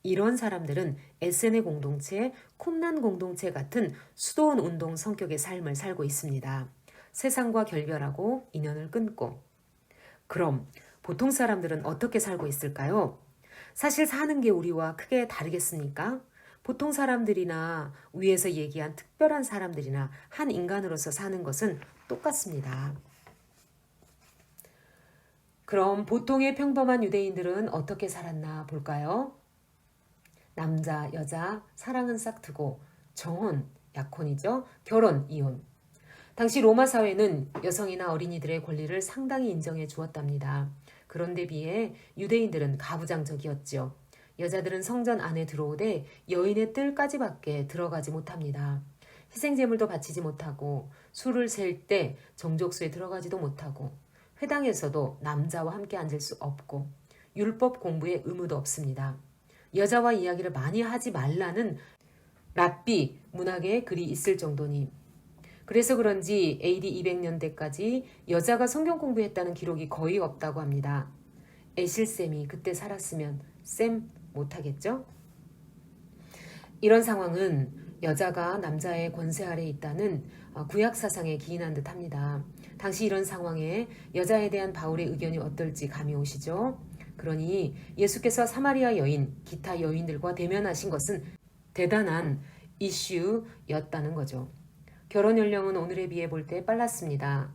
이런 사람들은 에세네 공동체, 쿰난 공동체 같은 수도원 운동 성격의 삶을 살고 있습니다. 세상과 결별하고 인연을 끊고. 그럼 보통 사람들은 어떻게 살고 있을까요? 사실 사는 게 우리와 크게 다르겠습니까? 보통 사람들이나 위에서 얘기한 특별한 사람들이나 한 인간으로서 사는 것은 똑같습니다. 그럼 보통의 평범한 유대인들은 어떻게 살았나 볼까요? 남자, 여자, 사랑은 싹트고, 정혼, 약혼이죠. 결혼, 이혼. 당시 로마 사회는 여성이나 어린이들의 권리를 상당히 인정해 주었답니다. 그런데 비해 유대인들은 가부장적이었죠. 여자들은 성전 안에 들어오되 여인의 뜰까지밖에 들어가지 못합니다. 희생제물도 바치지 못하고, 술을 셀 때 정족수에 들어가지도 못하고, 회당에서도 남자와 함께 앉을 수 없고, 율법 공부에 의무도 없습니다. 여자와 이야기를 많이 하지 말라는 랍비 문학에 글이 있을 정도니, 그래서 그런지 AD 200년대까지 여자가 성경 공부했다는 기록이 거의 없다고 합니다. 에실쌤이 그때 살았으면 쌤 못하겠죠? 이런 상황은 여자가 남자의 권세 아래 있다는 구약 사상에 기인한 듯 합니다. 당시 이런 상황에 여자에 대한 바울의 의견이 어떨지 감이 오시죠? 그러니 예수께서 사마리아 여인, 기타 여인들과 대면하신 것은 대단한 이슈였다는 거죠. 결혼 연령은 오늘에 비해 볼 때 빨랐습니다.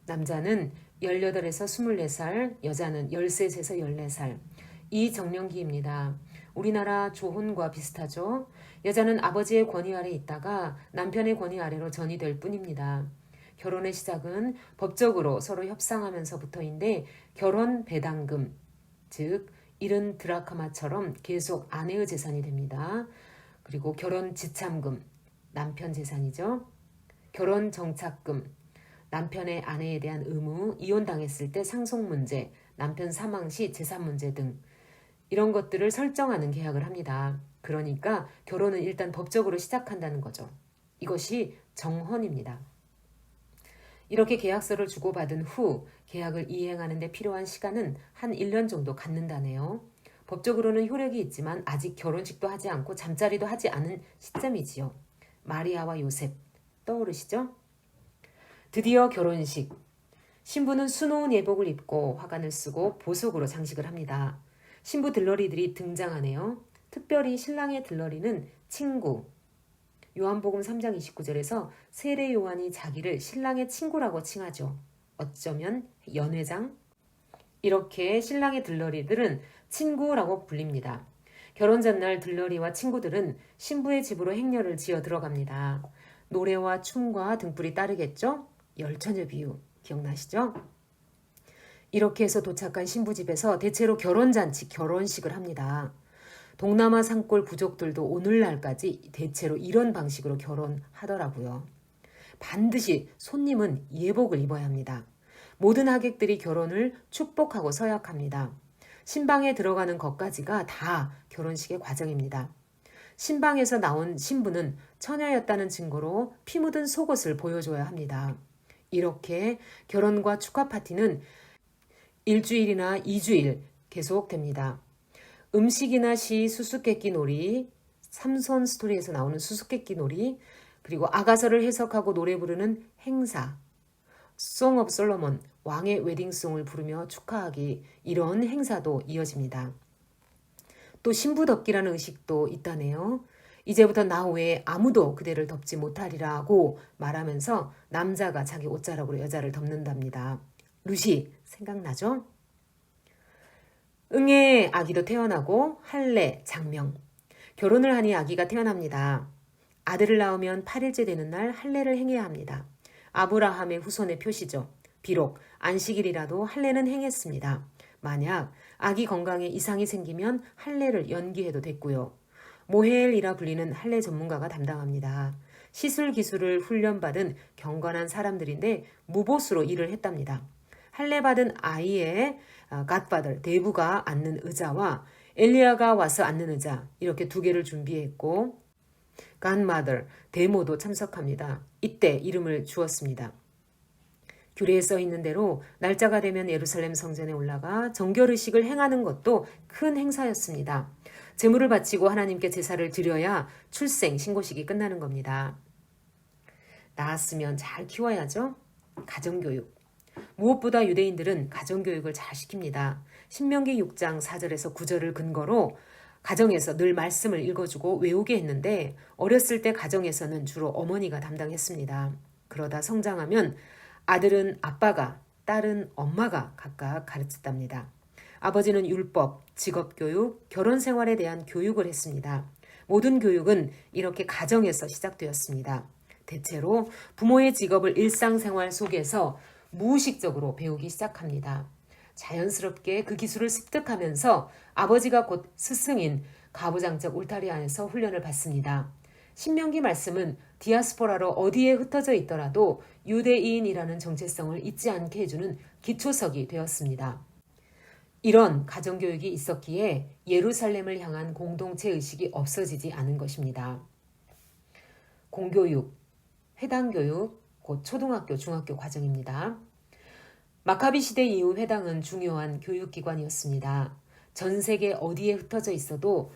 남자는 18에서 24살, 여자는 13에서 14살. 이 정년기입니다. 우리나라 조혼과 비슷하죠. 여자는 아버지의 권위 아래 있다가 남편의 권위 아래로 전이될 뿐입니다. 결혼의 시작은 법적으로 서로 협상하면서부터인데, 결혼 배당금, 즉 이른 드라크마처럼 계속 아내의 재산이 됩니다. 그리고 결혼 지참금, 남편 재산이죠. 결혼 정착금, 남편의 아내에 대한 의무, 이혼당했을 때 상속 문제, 남편 사망 시 재산 문제 등 이런 것들을 설정하는 계약을 합니다. 그러니까 결혼은 일단 법적으로 시작한다는 거죠. 이것이 정혼입니다. 이렇게 계약서를 주고받은 후 계약을 이행하는 데 필요한 시간은 한 1년 정도 갖는다네요. 법적으로는 효력이 있지만 아직 결혼식도 하지 않고 잠자리도 하지 않은 시점이지요. 마리아와 요셉 떠오르시죠? 드디어 결혼식. 신부는 수놓은 예복을 입고 화관을 쓰고 보석으로 장식을 합니다. 신부 들러리들이 등장하네요. 특별히 신랑의 들러리는 친구. 요한복음 3장 29절에서 세례 요한이 자기를 신랑의 친구라고 칭하죠. 어쩌면 연회장? 이렇게 신랑의 들러리들은 친구라고 불립니다. 결혼 전날 들러리와 친구들은 신부의 집으로 행렬을 지어 들어갑니다. 노래와 춤과 등불이 따르겠죠? 열처녀 비유 기억나시죠? 이렇게 해서 도착한 신부 집에서 대체로 결혼잔치, 결혼식을 합니다. 동남아 산골 부족들도 오늘날까지 대체로 이런 방식으로 결혼하더라고요. 반드시 손님은 예복을 입어야 합니다. 모든 하객들이 결혼을 축복하고 서약합니다. 신방에 들어가는 것까지가 다 결혼식의 과정입니다. 신방에서 나온 신부는 처녀였다는 증거로 피 묻은 속옷을 보여줘야 합니다. 이렇게 결혼과 축하 파티는 일주일이나 2주일 계속됩니다. 음식이나 시, 수수께끼 놀이, 삼손 스토리에서 나오는 수수께끼 놀이, 그리고 아가서를 해석하고 노래 부르는 행사, Song of Solomon, 왕의 웨딩송을 부르며 축하하기, 이런 행사도 이어집니다. 또 신부덮기라는 의식도 있다네요. 이제부터 나 외에 아무도 그대를 덮지 못하리라고 말하면서 남자가 자기 옷자락으로 여자를 덮는답니다. 루시 생각나죠? 응애 아기도 태어나고 할례, 장명. 결혼을 하니 아기가 태어납니다. 아들을 낳으면 8일째 되는 날 할례를 행해야 합니다. 아브라함의 후손의 표시죠. 비록 안식일이라도 할례는 행했습니다. 만약 아기 건강에 이상이 생기면 할례를 연기해도 됐고요. 모헬이라 불리는 할례 전문가가 담당합니다. 시술 기술을 훈련받은 경건한 사람들인데 무보수로 일을 했답니다. 할례 받은 아이의 갓파더, 대부가 앉는 의자와 엘리야가 와서 앉는 의자, 이렇게 두 개를 준비했고 갓마더, 대모도 참석합니다. 이때 이름을 주었습니다. 규례에 써 있는 대로 날짜가 되면 예루살렘 성전에 올라가 정결의식을 행하는 것도 큰 행사였습니다. 제물을 바치고 하나님께 제사를 드려야 출생, 신고식이 끝나는 겁니다. 낳았으면 잘 키워야죠. 가정교육. 무엇보다 유대인들은 가정교육을 잘 시킵니다. 신명기 6장 4절에서 9절을 근거로 가정에서 늘 말씀을 읽어주고 외우게 했는데 어렸을 때 가정에서는 주로 어머니가 담당했습니다. 그러다 성장하면 아들은 아빠가, 딸은 엄마가 각각 가르쳤답니다. 아버지는 율법, 직업교육, 결혼생활에 대한 교육을 했습니다. 모든 교육은 이렇게 가정에서 시작되었습니다. 대체로 부모의 직업을 일상생활 속에서 무의식적으로 배우기 시작합니다. 자연스럽게 그 기술을 습득하면서 아버지가 곧 스승인 가부장적 울타리 안에서 훈련을 받습니다. 신명기 말씀은 디아스포라로 어디에 흩어져 있더라도 유대인이라는 정체성을 잊지 않게 해주는 기초석이 되었습니다. 이런 가정교육이 있었기에 예루살렘을 향한 공동체 의식이 없어지지 않은 것입니다. 공교육, 회당교육, 곧 초등학교, 중학교 과정입니다. 마카비 시대 이후 회당은 중요한 교육기관이었습니다. 전 세계 어디에 흩어져 있어도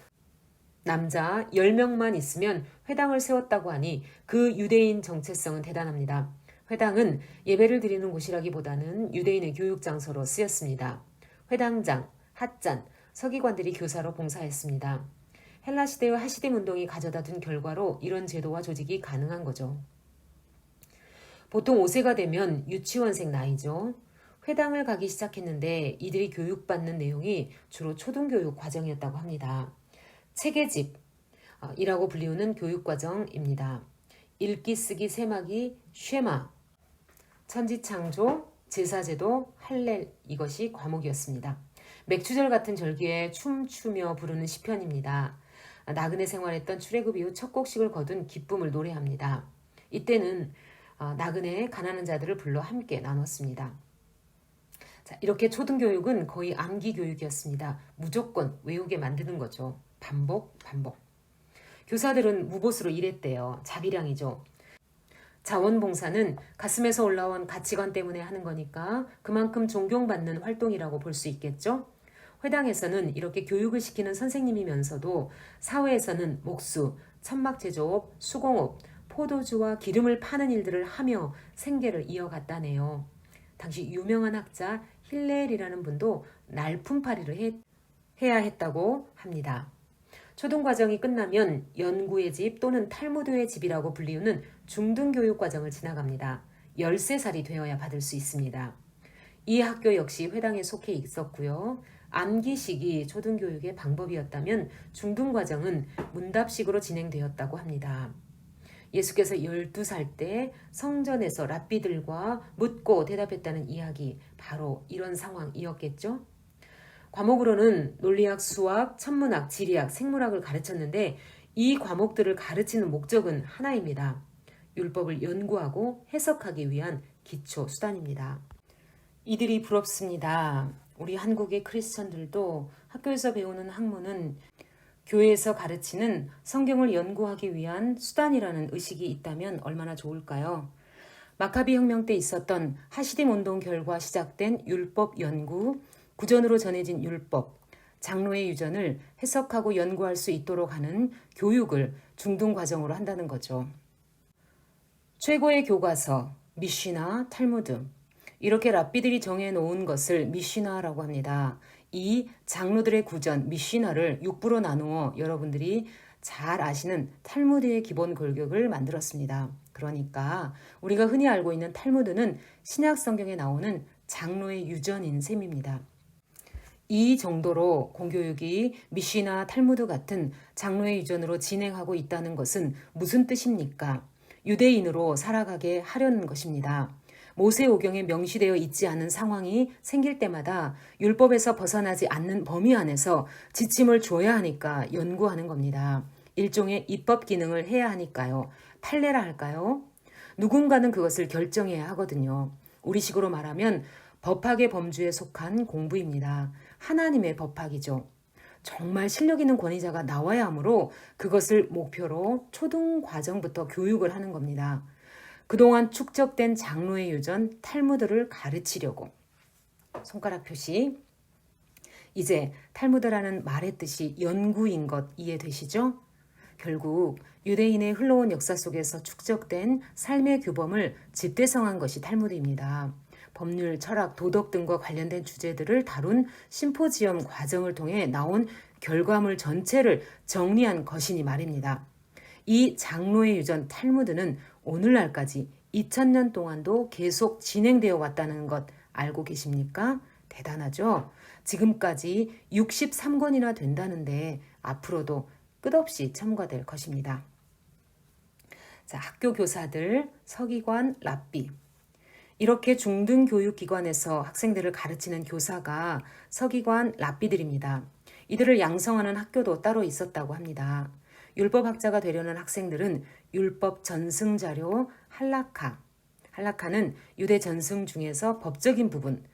남자 10명만 있으면 회당을 세웠다고 하니 그 유대인 정체성은 대단합니다. 회당은 예배를 드리는 곳이라기보다는 유대인의 교육 장소로 쓰였습니다. 회당장, 핫잔, 서기관들이 교사로 봉사했습니다. 헬라 시대의 하시딤 운동이 가져다 둔 결과로 이런 제도와 조직이 가능한 거죠. 보통 5세가 되면 유치원생 나이죠. 회당을 가기 시작했는데 이들이 교육받는 내용이 주로 초등교육 과정이었다고 합니다. 체계집이라고 불리우는 교육과정입니다. 읽기, 쓰기, 세마기, 쉐마, 천지창조, 제사제도, 할렐, 이것이 과목이었습니다. 맥주절 같은 절기에 춤추며 부르는 시편입니다. 나그네 생활했던 출애굽 이후 첫 곡식을 거둔 기쁨을 노래합니다. 이때는 나그네의 가난한 자들을 불러 함께 나눴습니다. 자, 이렇게 초등교육은 거의 암기 교육이었습니다. 무조건 외우게 만드는 거죠. 반복. 교사들은 무보수로 일했대요. 자비량이죠. 자원봉사는 가슴에서 올라온 가치관 때문에 하는 거니까 그만큼 존경받는 활동이라고 볼 수 있겠죠. 회당에서는 이렇게 교육을 시키는 선생님이면서도 사회에서는 목수, 천막제조업, 수공업, 포도주와 기름을 파는 일들을 하며 생계를 이어갔다네요. 당시 유명한 학자 힐렐이라는 분도 날품팔이를 해야 했다고 합니다. 초등과정이 끝나면 연구의 집 또는 탈무드의 집이라고 불리우는 중등교육과정을 지나갑니다. 13살이 되어야 받을 수 있습니다. 이 학교 역시 회당에 속해 있었고요. 암기식이 초등교육의 방법이었다면 중등과정은 문답식으로 진행되었다고 합니다. 예수께서 12살 때 성전에서 랍비들과 묻고 대답했다는 이야기, 바로 이런 상황이었겠죠? 과목으로는 논리학, 수학, 천문학, 지리학, 생물학을 가르쳤는데 이 과목들을 가르치는 목적은 하나입니다. 율법을 연구하고 해석하기 위한 기초 수단입니다. 이들이 부럽습니다. 우리 한국의 크리스천들도 학교에서 배우는 학문은 교회에서 가르치는 성경을 연구하기 위한 수단이라는 의식이 있다면 얼마나 좋을까요? 마카비 혁명 때 있었던 하시딤 운동 결과 시작된 율법 연구, 구전으로 전해진 율법, 장로의 유전을 해석하고 연구할 수 있도록 하는 교육을 중등 과정으로 한다는 거죠. 최고의 교과서, 미시나, 탈무드, 이렇게 랍비들이 정해놓은 것을 미시나라고 합니다. 이 장로들의 구전, 미시나를 6부로 나누어 여러분들이 잘 아시는 탈무드의 기본 골격을 만들었습니다. 그러니까 우리가 흔히 알고 있는 탈무드는 신약 성경에 나오는 장로의 유전인 셈입니다. 이 정도로 공교육이 미시나 탈무드 같은 장로의 유전으로 진행하고 있다는 것은 무슨 뜻입니까? 유대인으로 살아가게 하려는 것입니다. 모세오경에 명시되어 있지 않은 상황이 생길 때마다 율법에서 벗어나지 않는 범위 안에서 지침을 줘야 하니까 연구하는 겁니다. 일종의 입법 기능을 해야 하니까요. 판례라 할까요? 누군가는 그것을 결정해야 하거든요. 우리식으로 말하면 법학의 범주에 속한 공부입니다. 하나님의 법학이죠. 정말 실력 있는 권위자가 나와야 하므로 그것을 목표로 초등 과정부터 교육을 하는 겁니다. 그동안 축적된 장로의 유전 탈무드를 가르치려고. 손가락 표시. 이제 탈무드라는 말의 뜻이 연구인 것 이해되시죠? 결국 유대인의 흘러온 역사 속에서 축적된 삶의 규범을 집대성한 것이 탈무드입니다. 법률, 철학, 도덕 등과 관련된 주제들을 다룬 심포지엄 과정을 통해 나온 결과물 전체를 정리한 것이니 말입니다. 이 장로의 유전 탈무드는 오늘날까지 2000년 동안도 계속 진행되어 왔다는 것 알고 계십니까? 대단하죠? 지금까지 63권이나 된다는데 앞으로도 끝없이 첨가될 것입니다. 자, 학교 교사들, 서기관, 랍비. 이렇게 중등교육기관에서 학생들을 가르치는 교사가 서기관, 랍비들입니다. 이들을 양성하는 학교도 따로 있었다고 합니다. 율법학자가 되려는 학생들은 율법 전승자료 할라카. 할라카는 유대 전승 중에서 법적인 부분의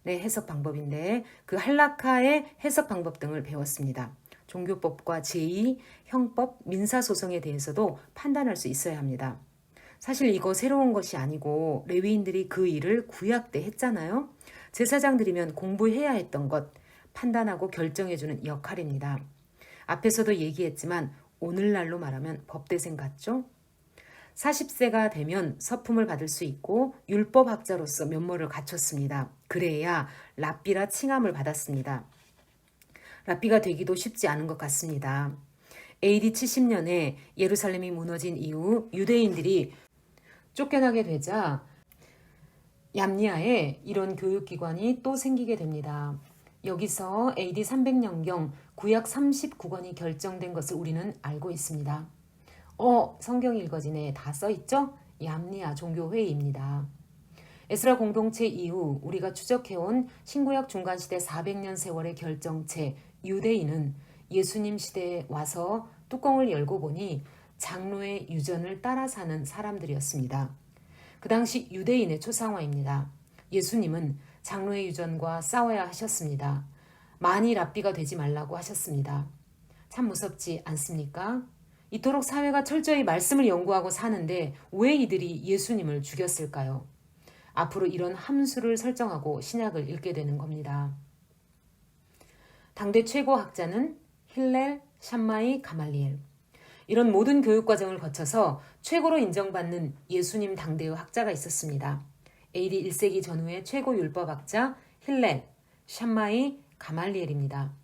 해석 방법인데 그 할라카의 해석 방법 등을 배웠습니다. 종교법과 제의, 형법, 민사소송에 대해서도 판단할 수 있어야 합니다. 사실 이거 새로운 것이 아니고 레위인들이 그 일을 구약 때 했잖아요. 제사장들이면 공부해야 했던 것 판단하고 결정해주는 역할입니다. 앞에서도 얘기했지만 오늘날로 말하면 법대생 같죠? 40세가 되면 서품을 받을 수 있고 율법학자로서 면모를 갖췄습니다. 그래야 랍비라 칭함을 받았습니다. 랍비가 되기도 쉽지 않은 것 같습니다. AD 70년에 예루살렘이 무너진 이후 유대인들이 쫓겨나게 되자 얌니아에 이런 교육기관이 또 생기게 됩니다. 여기서 AD 300년경 구약 39권이 결정된 것을 우리는 알고 있습니다. 성경 읽어지네. 다 써있죠? 얌니아 종교회의입니다. 에스라 공동체 이후 우리가 추적해온 신구약 중간시대 400년 세월의 결정체 유대인은 예수님 시대에 와서 뚜껑을 열고 보니 장로의 유전을 따라 사는 사람들이었습니다. 그 당시 유대인의 초상화입니다. 예수님은 장로의 유전과 싸워야 하셨습니다. 많이 랍비가 되지 말라고 하셨습니다. 참 무섭지 않습니까? 이토록 사회가 철저히 말씀을 연구하고 사는데 왜 이들이 예수님을 죽였을까요? 앞으로 이런 함수를 설정하고 신약을 읽게 되는 겁니다. 당대 최고 학자는 힐렐, 샴마이, 가말리엘. 이런 모든 교육 과정을 거쳐서 최고로 인정받는 예수님 당대의 학자가 있었습니다. AD 1세기 전후의 최고 율법학자 힐렐, 샴마이, 가말리엘입니다.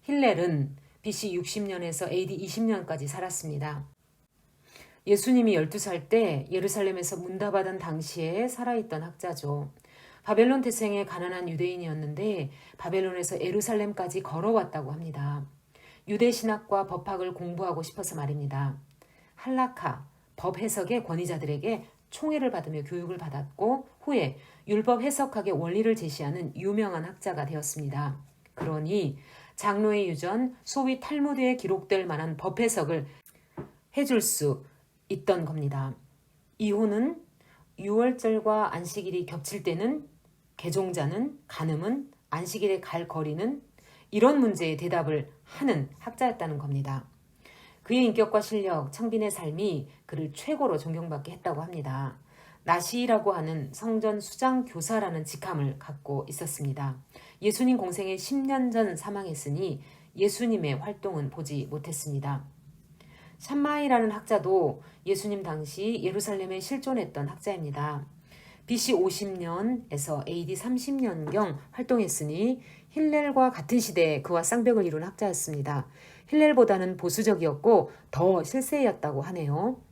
힐렐은 BC 60년에서 AD 20년까지 살았습니다. 예수님이 12살 때 예루살렘에서 문답하던 당시에 살아있던 학자죠. 바벨론 태생의 가난한 유대인이었는데 바벨론에서 예루살렘까지 걸어왔다고 합니다. 유대 신학과 법학을 공부하고 싶어서 말입니다. 할라카, 법 해석의 권위자들에게 총애를 받으며 교육을 받았고 후에 율법 해석학의 원리를 제시하는 유명한 학자가 되었습니다. 그러니 장로의 유전, 소위 탈무드에 기록될 만한 법 해석을 해줄 수 있던 겁니다. 이후는 유월절과 안식일이 겹칠 때는 개종자는 간음은 안식일에 갈 거리는 이런 문제에 대답을 하는 학자였다는 겁니다. 그의 인격과 실력, 창빈의 삶이 그를 최고로 존경받게 했다고 합니다. 나시라고 하는 성전 수장 교사라는 직함을 갖고 있었습니다. 예수님 공생의 10년 전 사망했으니 예수님의 활동은 보지 못했습니다. 샴마이라는 학자도 예수님 당시 예루살렘에 실존했던 학자입니다. BC 50년에서 AD 30년경 활동했으니 힐렐과 같은 시대에 그와 쌍벽을 이룬 학자였습니다. 힐렐보다는 보수적이었고 더 실세였다고 하네요.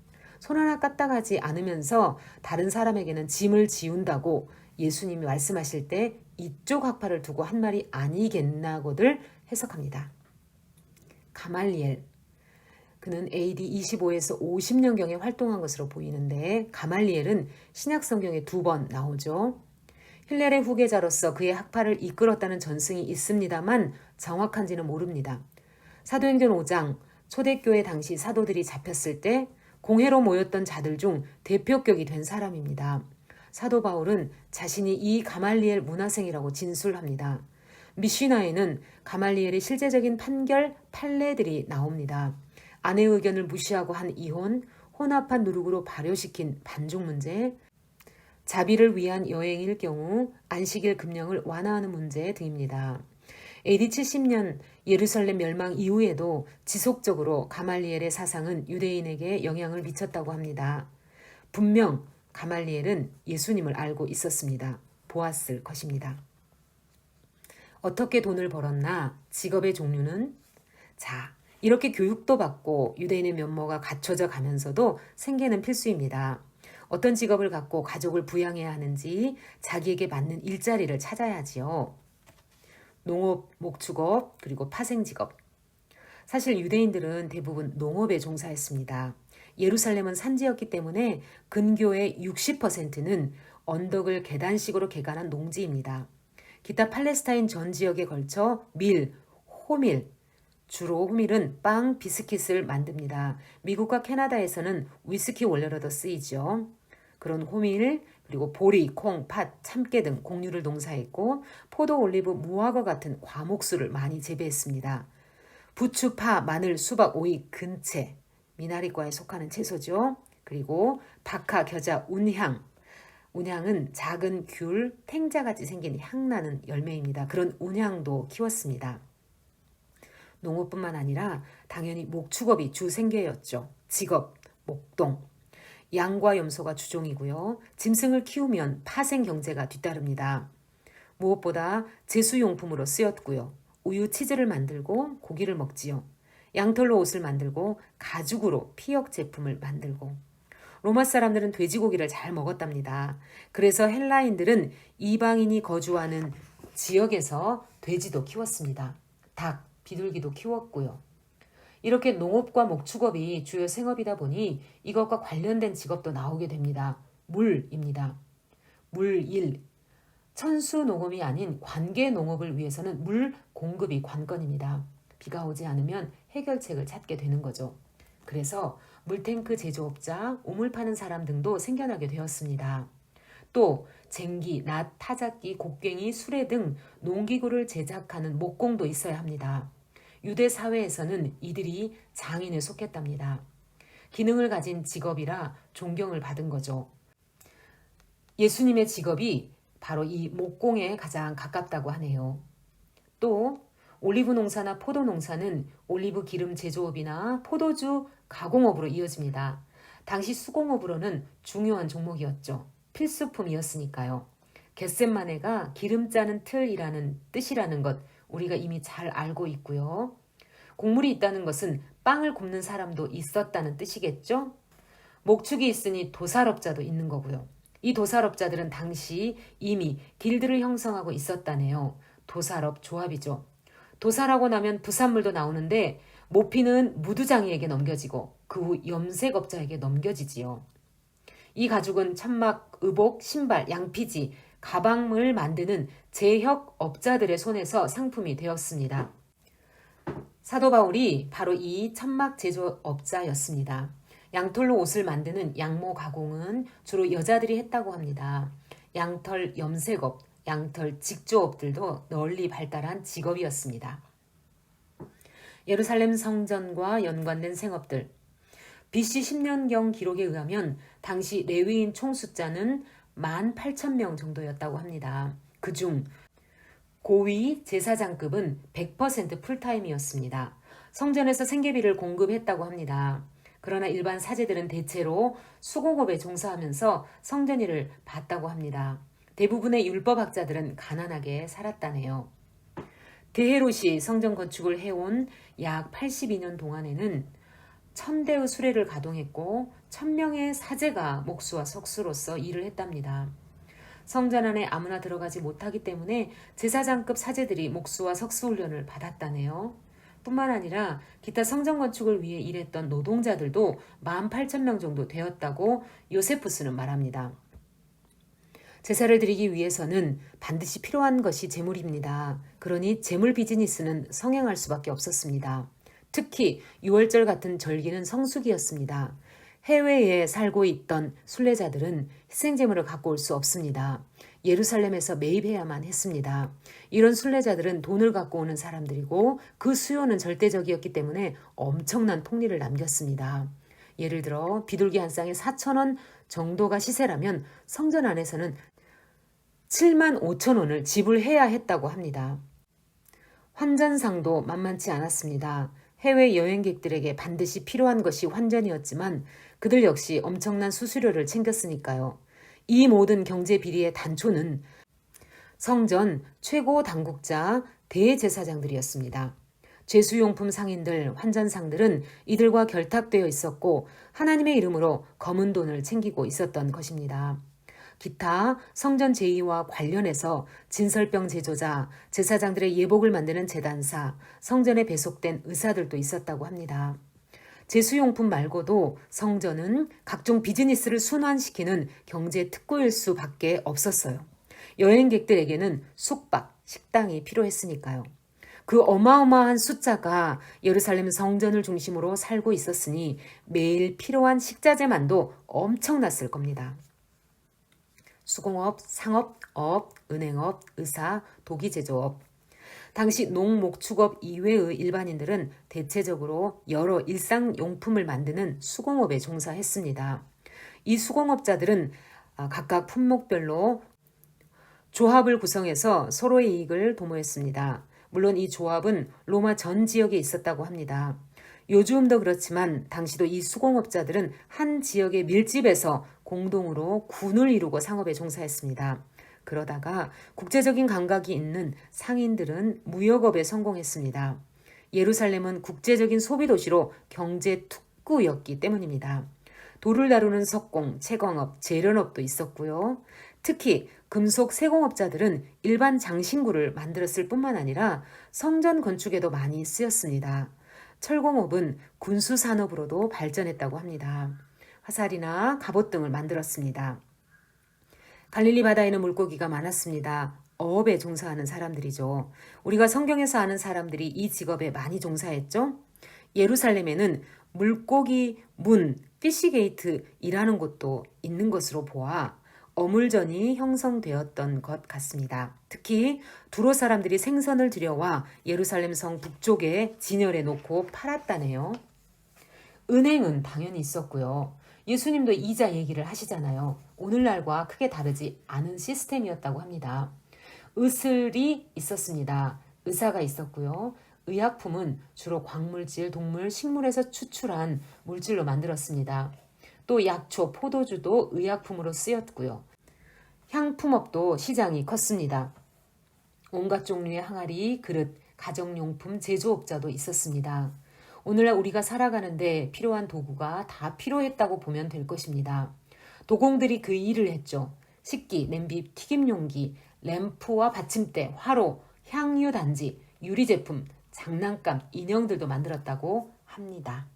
손 하나 까딱하지 않으면서 다른 사람에게는 짐을 지운다고 예수님이 말씀하실 때 이쪽 학파를 두고 한 말이 아니겠나고들 해석합니다. 가말리엘, 그는 AD 25에서 50년경에 활동한 것으로 보이는데 가말리엘은 신약 성경에 2번 나오죠. 힐렐의 후계자로서 그의 학파를 이끌었다는 전승이 있습니다만 정확한지는 모릅니다. 사도행전 5장 초대교회 당시 사도들이 잡혔을 때 공회로 모였던 자들 중 대표격이 된 사람입니다. 사도 바울은 자신이 이 가말리엘 문화생이라고 진술합니다. 미시나에는 가말리엘의 실제적인 판결 판례들이 나옵니다. 아내의 의견을 무시하고 한 이혼, 혼합한 누룩으로 발효시킨 반죽 문제, 자비를 위한 여행일 경우 안식일 금령을 완화하는 문제 등입니다. AD 70년 예루살렘 멸망 이후에도 지속적으로 가말리엘의 사상은 유대인에게 영향을 미쳤다고 합니다. 분명 가말리엘은 예수님을 알고 있었습니다. 보았을 것입니다. 어떻게 돈을 벌었나? 직업의 종류는? 자, 이렇게 교육도 받고 유대인의 면모가 갖춰져 가면서도 생계는 필수입니다. 어떤 직업을 갖고 가족을 부양해야 하는지 자기에게 맞는 일자리를 찾아야지요. 농업, 목축업, 그리고 파생직업. 사실 유대인들은 대부분 농업에 종사했습니다. 예루살렘은 산지였기 때문에 근교의 60%는 언덕을 계단식으로 개간한 농지입니다. 기타 팔레스타인 전 지역에 걸쳐 밀, 호밀, 주로 호밀은 빵, 비스킷을 만듭니다. 미국과 캐나다에서는 위스키 원료로도 쓰이죠. 그런 호밀, 그리고 보리, 콩, 팥, 참깨 등 곡류를 농사했고 포도, 올리브, 무화과 같은 과목수를 많이 재배했습니다. 부추, 파, 마늘, 수박, 오이, 근채, 미나리과에 속하는 채소죠. 그리고 박하, 겨자, 운향. 운향은 작은 귤, 탱자같이 생긴 향나는 열매입니다. 그런 운향도 키웠습니다. 농업뿐만 아니라 당연히 목축업이 주 생계였죠. 직업, 목동. 양과 염소가 주종이고요. 짐승을 키우면 파생 경제가 뒤따릅니다. 무엇보다 제수용품으로 쓰였고요. 우유, 치즈를 만들고 고기를 먹지요. 양털로 옷을 만들고 가죽으로 피역 제품을 만들고. 로마 사람들은 돼지고기를 잘 먹었답니다. 그래서 헬라인들은 이방인이 거주하는 지역에서 돼지도 키웠습니다. 닭, 비둘기도 키웠고요. 이렇게 농업과 목축업이 주요 생업이다 보니 이것과 관련된 직업도 나오게 됩니다. 물입니다. 물일. 천수 농업이 아닌 관계 농업을 위해서는 물 공급이 관건입니다. 비가 오지 않으면 해결책을 찾게 되는 거죠. 그래서 물탱크 제조업자, 우물 파는 사람 등도 생겨나게 되었습니다. 또 쟁기, 낫, 타작기, 곡괭이, 수레 등 농기구를 제작하는 목공도 있어야 합니다. 유대 사회에서는 이들이 장인에 속했답니다. 기능을 가진 직업이라 존경을 받은 거죠. 예수님의 직업이 바로 이 목공에 가장 가깝다고 하네요. 또 올리브 농사나 포도 농사는 올리브 기름 제조업이나 포도주 가공업으로 이어집니다. 당시 수공업으로는 중요한 종목이었죠. 필수품이었으니까요. 겟셋마네가 기름 짜는 틀이라는 뜻이라는 것 우리가 이미 잘 알고 있고요. 곡물이 있다는 것은 빵을 굽는 사람도 있었다는 뜻이겠죠? 목축이 있으니 도살업자도 있는 거고요. 이 도살업자들은 당시 이미 길드를 형성하고 있었다네요. 도살업 조합이죠. 도살하고 나면 부산물도 나오는데 모피는 무두장이에게 넘겨지고 그 후 염색업자에게 넘겨지지요. 이 가죽은 천막, 의복, 신발, 양피지, 가방을 만드는 제혁업자들의 손에서 상품이 되었습니다. 사도 바울이 바로 이 천막 제조업자였습니다. 양털로 옷을 만드는 양모 가공은 주로 여자들이 했다고 합니다. 양털 염색업, 양털 직조업들도 널리 발달한 직업이었습니다. 예루살렘 성전과 연관된 생업들. BC 10년경 기록에 의하면 당시 레위인 총 숫자는 18,000명 정도였다고 합니다. 그중 고위 제사장급은 100% 풀타임이었습니다. 성전에서 생계비를 공급했다고 합니다. 그러나 일반 사제들은 대체로 수공업에 종사하면서 성전 일을 봤다고 합니다. 대부분의 율법학자들은 가난하게 살았다네요. 드헤롯이 성전 건축을 해온 약 82년 동안에는 1000대의 수레를 가동했고 1000명의 사제가 목수와 석수로서 일을 했답니다. 성전 안에 아무나 들어가지 못하기 때문에 제사장급 사제들이 목수와 석수 훈련을 받았다네요. 뿐만 아니라 기타 성전 건축을 위해 일했던 노동자들도 18,000명 정도 되었다고 요세푸스는 말합니다. 제사를 드리기 위해서는 반드시 필요한 것이 제물입니다. 그러니 제물 비즈니스는 성행할 수밖에 없었습니다. 특히 6월절 같은 절기는 성수기였습니다. 해외에 살고 있던 순례자들은 희생제물을 갖고 올 수 없습니다. 예루살렘에서 매입해야만 했습니다. 이런 순례자들은 돈을 갖고 오는 사람들이고 그 수요는 절대적이었기 때문에 엄청난 폭리를 남겼습니다. 예를 들어 비둘기 한 쌍에 4,000원 정도가 시세라면 성전 안에서는 75,000원을 지불해야 했다고 합니다. 환전상도 만만치 않았습니다. 해외 여행객들에게 반드시 필요한 것이 환전이었지만 그들 역시 엄청난 수수료를 챙겼으니까요. 이 모든 경제 비리의 단초는 성전 최고 당국자 대제사장들이었습니다. 죄수용품 상인들, 환전상들은 이들과 결탁되어 있었고 하나님의 이름으로 검은 돈을 챙기고 있었던 것입니다. 기타 성전 제의와 관련해서 진설병 제조자, 제사장들의 예복을 만드는 제단사, 성전에 배속된 의사들도 있었다고 합니다. 제수용품 말고도 성전은 각종 비즈니스를 순환시키는 경제 특구일 수밖에 없었어요. 여행객들에게는 숙박, 식당이 필요했으니까요. 그 어마어마한 숫자가 예루살렘 성전을 중심으로 살고 있었으니 매일 필요한 식자재만도 엄청났을 겁니다. 수공업, 상업업, 은행업, 의사, 도기제조업. 당시 농목축업 이외의 일반인들은 대체적으로 여러 일상용품을 만드는 수공업에 종사했습니다. 이 수공업자들은 각각 품목별로 조합을 구성해서 서로의 이익을 도모했습니다. 물론 이 조합은 로마 전 지역에 있었다고 합니다. 요즘도 그렇지만 당시도 이 수공업자들은 한 지역의 밀집에서 공동으로 군을 이루고 상업에 종사했습니다. 그러다가 국제적인 감각이 있는 상인들은 무역업에 성공했습니다. 예루살렘은 국제적인 소비도시로 경제 특구였기 때문입니다. 돌을 다루는 석공, 채광업, 재련업도 있었고요. 특히 금속 세공업자들은 일반 장신구를 만들었을 뿐만 아니라 성전 건축에도 많이 쓰였습니다. 철공업은 군수산업으로도 발전했다고 합니다. 화살이나 갑옷 등을 만들었습니다. 갈릴리 바다에는 물고기가 많았습니다. 어업에 종사하는 사람들이죠. 우리가 성경에서 아는 사람들이 이 직업에 많이 종사했죠. 예루살렘에는 물고기 문, 피시게이트이라는 곳도 있는 것으로 보아 어물전이 형성되었던 것 같습니다. 특히 두로 사람들이 생선을 들여와 예루살렘 성 북쪽에 진열해 놓고 팔았다네요. 은행은 당연히 있었고요. 예수님도 이자 얘기를 하시잖아요. 오늘날과 크게 다르지 않은 시스템이었다고 합니다. 의슬이 있었습니다. 의사가 있었고요. 의약품은 주로 광물질, 동물, 식물에서 추출한 물질로 만들었습니다. 또 약초, 포도주도 의약품으로 쓰였고요. 향품업도 시장이 컸습니다. 온갖 종류의 항아리, 그릇, 가정용품 제조업자도 있었습니다. 오늘날 우리가 살아가는데 필요한 도구가 다 필요했다고 보면 될 것입니다. 도공들이 그 일을 했죠. 식기, 냄비, 튀김용기, 램프와 받침대, 화로, 향유단지, 유리제품, 장난감, 인형들도 만들었다고 합니다.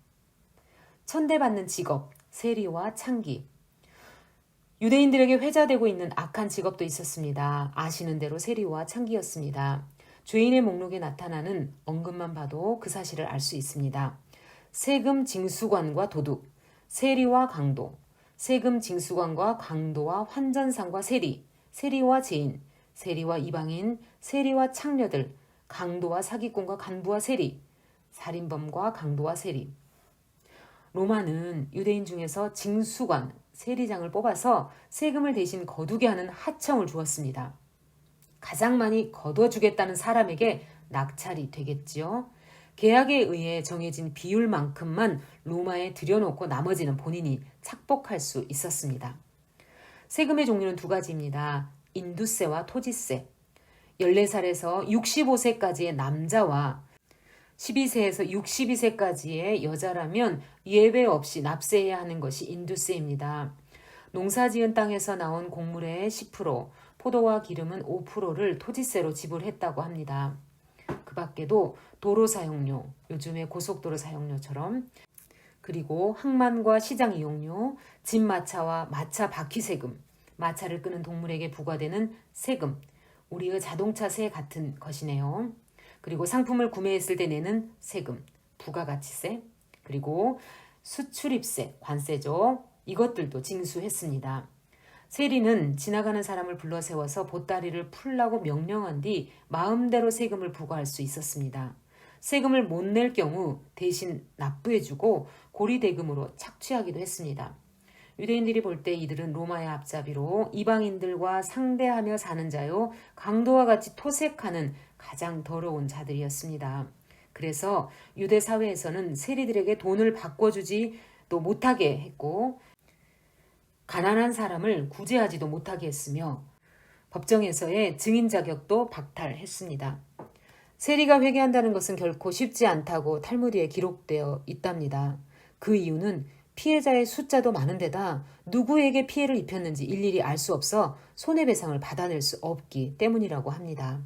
천대받는 직업, 세리와 창기. 유대인들에게 회자되고 있는 악한 직업도 있었습니다. 아시는 대로 세리와 창기였습니다. 죄인의 목록에 나타나는 언급만 봐도 그 사실을 알 수 있습니다. 세금 징수관과 도둑, 세리와 강도, 세금 징수관과 강도와 환전상과 세리, 세리와 죄인, 세리와 이방인, 세리와 창녀들, 강도와 사기꾼과 간부와 세리, 살인범과 강도와 세리. 로마는 유대인 중에서 징수관, 세리장을 뽑아서 세금을 대신 거두게 하는 하청을 주었습니다. 가장 많이 거둬주겠다는 사람에게 낙찰이 되겠지요. 계약에 의해 정해진 비율만큼만 로마에 들여놓고 나머지는 본인이 착복할 수 있었습니다. 세금의 종류는 두 가지입니다. 인두세와 토지세. 14살에서 65세까지의 남자와 12세에서 62세까지의 여자라면 예외 없이 납세해야 하는 것이 인두세입니다. 농사지은 땅에서 나온 곡물의 10%, 포도와 기름은 5%를 토지세로 지불했다고 합니다. 그 밖에도 도로 사용료, 요즘의 고속도로 사용료처럼, 그리고 항만과 시장 이용료, 집마차와 마차 바퀴 세금, 마차를 끄는 동물에게 부과되는 세금, 우리의 자동차세 같은 것이네요. 그리고 상품을 구매했을 때 내는 세금, 부가가치세, 그리고 수출입세, 관세죠. 이것들도 징수했습니다. 세리는 지나가는 사람을 불러 세워서 보따리를 풀라고 명령한 뒤 마음대로 세금을 부과할 수 있었습니다. 세금을 못 낼 경우 대신 납부해주고 고리대금으로 착취하기도 했습니다. 유대인들이 볼 때 이들은 로마의 앞잡이로 이방인들과 상대하며 사는 자요, 강도와 같이 토색하는 가장 더러운 자들이었습니다. 그래서 유대 사회에서는 세리들에게 돈을 바꿔주지도 못하게 했고 가난한 사람을 구제하지도 못하게 했으며 법정에서의 증인 자격도 박탈했습니다. 세리가 회개한다는 것은 결코 쉽지 않다고 탈무드에 기록되어 있답니다. 그 이유는 피해자의 숫자도 많은 데다 누구에게 피해를 입혔는지 일일이 알 수 없어 손해배상을 받아낼 수 없기 때문이라고 합니다.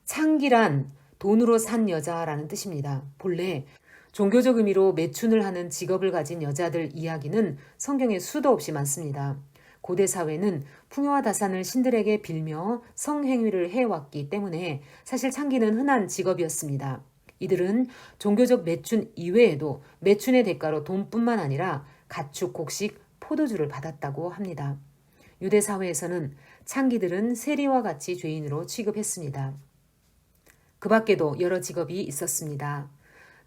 창기란 돈으로 산 여자라는 뜻입니다. 본래 종교적 의미로 매춘을 하는 직업을 가진 여자들 이야기는 성경에 수도 없이 많습니다. 고대 사회는 풍요와 다산을 신들에게 빌며 성행위를 해왔기 때문에 사실 창기는 흔한 직업이었습니다. 이들은 종교적 매춘 이외에도 매춘의 대가로 돈뿐만 아니라 가축, 곡식, 포도주를 받았다고 합니다. 유대 사회에서는 창기들은 세리와 같이 죄인으로 취급했습니다. 그 밖에도 여러 직업이 있었습니다.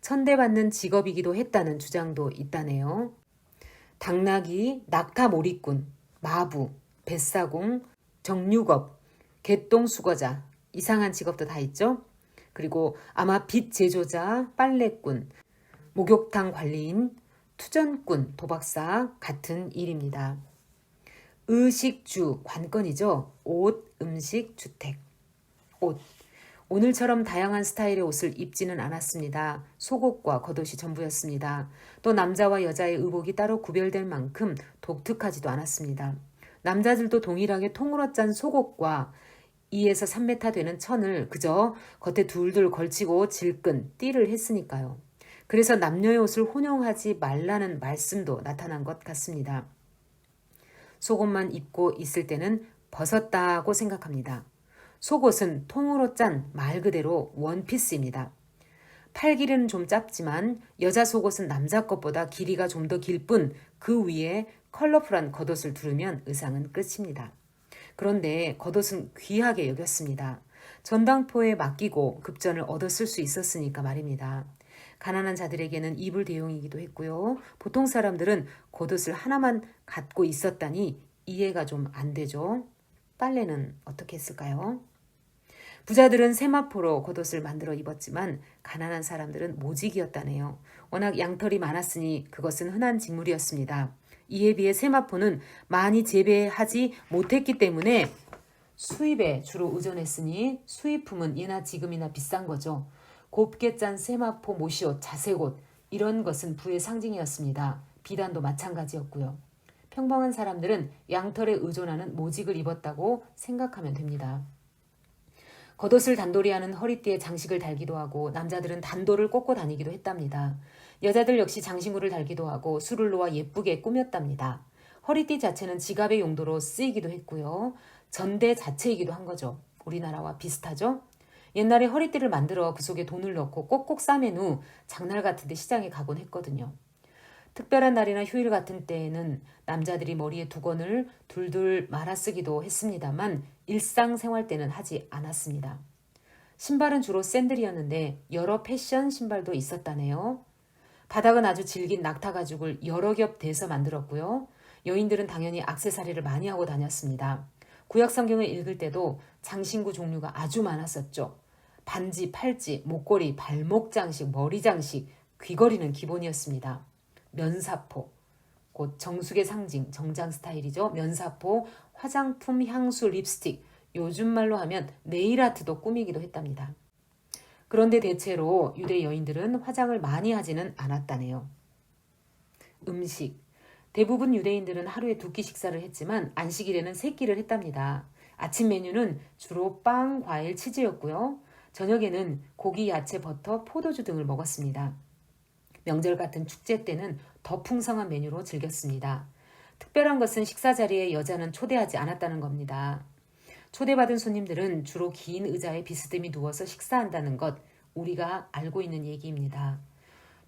천대받는 직업이기도 했다는 주장도 있다네요. 당나귀, 낙타몰이꾼, 마부, 뱃사공, 정육업, 개똥수거자, 이상한 직업도 다 있죠. 그리고 아마 빚 제조자, 빨래꾼, 목욕탕 관리인, 투전꾼, 도박사 같은 일입니다. 의식주, 관건이죠. 옷, 음식, 주택. 옷. 오늘처럼 다양한 스타일의 옷을 입지는 않았습니다. 속옷과 겉옷이 전부였습니다. 또 남자와 여자의 의복이 따로 구별될 만큼 독특하지도 않았습니다. 남자들도 동일하게 통으로 짠 속옷과 2에서 3m 되는 천을 그저 겉에 둘둘 걸치고 질끈 띠를 했으니까요. 그래서 남녀의 옷을 혼용하지 말라는 말씀도 나타난 것 같습니다. 속옷만 입고 있을 때는 벗었다고 생각합니다. 속옷은 통으로 짠 말 그대로 원피스입니다. 팔 길이는 좀 짧지만 여자 속옷은 남자 것보다 길이가 좀 더 길 뿐 그 위에 컬러풀한 겉옷을 두르면 의상은 끝입니다. 그런데 겉옷은 귀하게 여겼습니다. 전당포에 맡기고 급전을 얻었을 수 있었으니까 말입니다. 가난한 자들에게는 이불 대용이기도 했고요. 보통 사람들은 겉옷을 하나만 갖고 있었다니 이해가 좀 안 되죠. 빨래는 어떻게 했을까요? 부자들은 세마포로 겉옷을 만들어 입었지만 가난한 사람들은 모직이었다네요. 워낙 양털이 많았으니 그것은 흔한 직물이었습니다. 이에 비해 세마포는 많이 재배하지 못했기 때문에 수입에 주로 의존했으니 수입품은 예나 지금이나 비싼 거죠. 곱게 짠 세마포 모시옷, 자색옷 이런 것은 부의 상징이었습니다. 비단도 마찬가지였고요. 평범한 사람들은 양털에 의존하는 모직을 입었다고 생각하면 됩니다. 겉옷을 단돌이 하는 허리띠에 장식을 달기도 하고 남자들은 단도를 꽂고 다니기도 했답니다. 여자들 역시 장신구를 달기도 하고 술을 놓아 예쁘게 꾸몄답니다. 허리띠 자체는 지갑의 용도로 쓰이기도 했고요. 전대 자체이기도 한 거죠. 우리나라와 비슷하죠? 옛날에 허리띠를 만들어 그 속에 돈을 넣고 꼭꼭 싸맨 후 장날 같은 데 시장에 가곤 했거든요. 특별한 날이나 휴일 같은 때에는 남자들이 머리에 두건을 둘둘 말아 쓰기도 했습니다만 일상생활 때는 하지 않았습니다. 신발은 주로 샌들이었는데 여러 패션 신발도 있었다네요. 바닥은 아주 질긴 낙타 가죽을 여러 겹 대서 만들었고요. 여인들은 당연히 액세서리를 많이 하고 다녔습니다. 구약 성경을 읽을 때도 장신구 종류가 아주 많았었죠. 반지, 팔찌, 목걸이, 발목 장식, 머리 장식, 귀걸이는 기본이었습니다. 면사포, 곧 정숙의 상징, 정장 스타일이죠. 면사포, 화장품, 향수, 립스틱, 요즘 말로 하면 네일아트도 꾸미기도 했답니다. 그런데 대체로 유대 여인들은 화장을 많이 하지는 않았다네요. 음식, 대부분 유대인들은 하루에 2끼 식사를 했지만 안식일에는 3끼를 했답니다. 아침 메뉴는 주로 빵, 과일, 치즈였고요. 저녁에는 고기, 야채, 버터, 포도주 등을 먹었습니다. 명절 같은 축제 때는 더 풍성한 메뉴로 즐겼습니다. 특별한 것은 식사 자리에 여자는 초대하지 않았다는 겁니다. 초대받은 손님들은 주로 긴 의자에 비스듬히 누워서 식사한다는 것, 우리가 알고 있는 얘기입니다.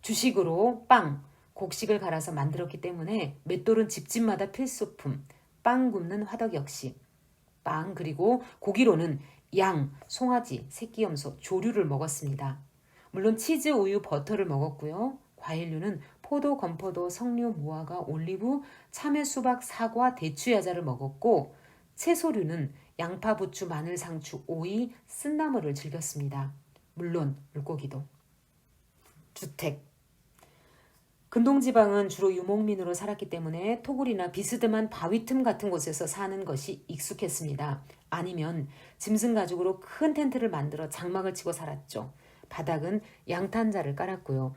주식으로 빵, 곡식을 갈아서 만들었기 때문에 맷돌은 집집마다 필수품, 빵 굽는 화덕 역시 빵 그리고 고기로는 양, 송아지, 새끼염소, 조류를 먹었습니다. 물론 치즈, 우유, 버터를 먹었고요. 과일류는 포도, 건포도, 석류, 무화과, 올리브, 참외, 수박, 사과, 대추, 야자를 먹었고 채소류는 양파, 부추, 마늘, 상추, 오이, 쓴나물을 즐겼습니다. 물론 물고기도. 주택. 근동지방은 주로 유목민으로 살았기 때문에 토굴이나 비스듬한 바위 틈 같은 곳에서 사는 것이 익숙했습니다. 아니면 짐승 가죽으로 큰 텐트를 만들어 장막을 치고 살았죠. 바닥은 양탄자를 깔았고요.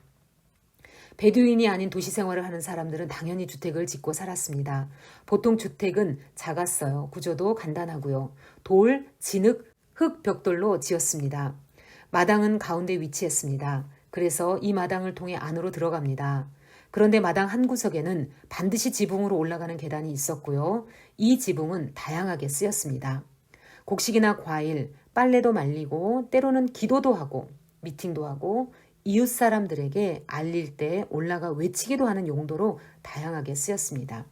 베두인이 아닌 도시 생활을 하는 사람들은 당연히 주택을 짓고 살았습니다. 보통 주택은 작았어요. 구조도 간단하고요. 돌, 진흙, 흙 벽돌로 지었습니다. 마당은 가운데 위치했습니다. 그래서 이 마당을 통해 안으로 들어갑니다. 그런데 마당 한 구석에는 반드시 지붕으로 올라가는 계단이 있었고요. 이 지붕은 다양하게 쓰였습니다. 곡식이나 과일, 빨래도 말리고 때로는 기도도 하고 미팅도 하고 이웃 사람들에게 알릴 때 올라가 외치기도 하는 용도로 다양하게 쓰였습니다.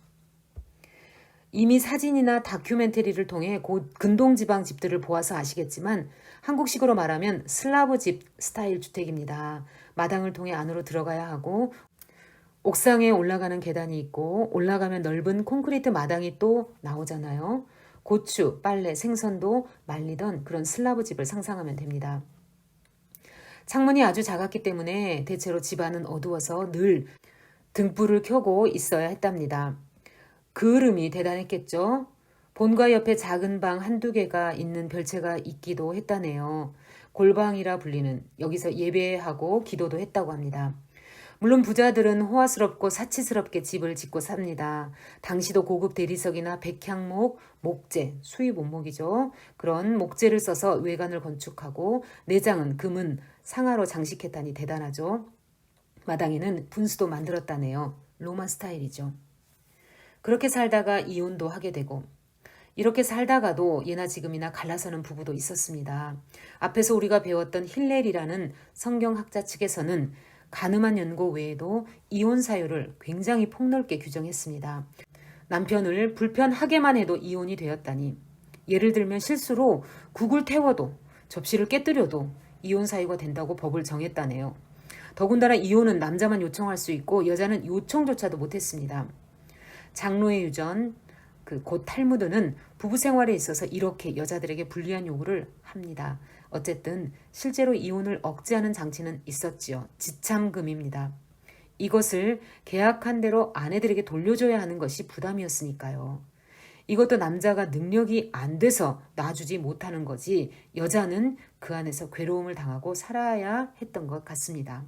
이미 사진이나 다큐멘터리를 통해 근동지방 집들을 보아서 아시겠지만 한국식으로 말하면 슬라브 집 스타일 주택입니다. 마당을 통해 안으로 들어가야 하고 옥상에 올라가는 계단이 있고 올라가면 넓은 콘크리트 마당이 또 나오잖아요. 고추, 빨래, 생선도 말리던 그런 슬라브 집을 상상하면 됩니다. 창문이 아주 작았기 때문에 대체로 집안은 어두워서 늘 등불을 켜고 있어야 했답니다. 그을음이 대단했겠죠. 본과 옆에 작은 방 한두 개가 있는 별채가 있기도 했다네요. 골방이라 불리는 여기서 예배하고 기도도 했다고 합니다. 물론 부자들은 호화스럽고 사치스럽게 집을 짓고 삽니다. 당시도 고급 대리석이나 백향목, 목재, 수입 원목이죠. 그런 목재를 써서 외관을 건축하고 내장은 금은 상아로 장식했다니 대단하죠. 마당에는 분수도 만들었다네요. 로마 스타일이죠. 그렇게 살다가 이혼도 하게 되고 이렇게 살다가도 예나 지금이나 갈라서는 부부도 있었습니다. 앞에서 우리가 배웠던 힐렐이라는 성경학자 측에서는 가늠한 연고 외에도 이혼 사유를 굉장히 폭넓게 규정했습니다. 남편을 불편하게만 해도 이혼이 되었다니 예를 들면 실수로 국을 태워도 접시를 깨뜨려도 이혼 사유가 된다고 법을 정했다네요. 더군다나 이혼은 남자만 요청할 수 있고 여자는 요청조차도 못했습니다. 장로의 유전, 곧 탈무드는 부부 생활에 있어서 이렇게 여자들에게 불리한 요구를 합니다. 어쨌든 실제로 이혼을 억제하는 장치는 있었지요. 지참금입니다. 이것을 계약한 대로 아내들에게 돌려줘야 하는 것이 부담이었으니까요. 이것도 남자가 능력이 안 돼서 놔주지 못하는 거지 여자는 그 안에서 괴로움을 당하고 살아야 했던 것 같습니다.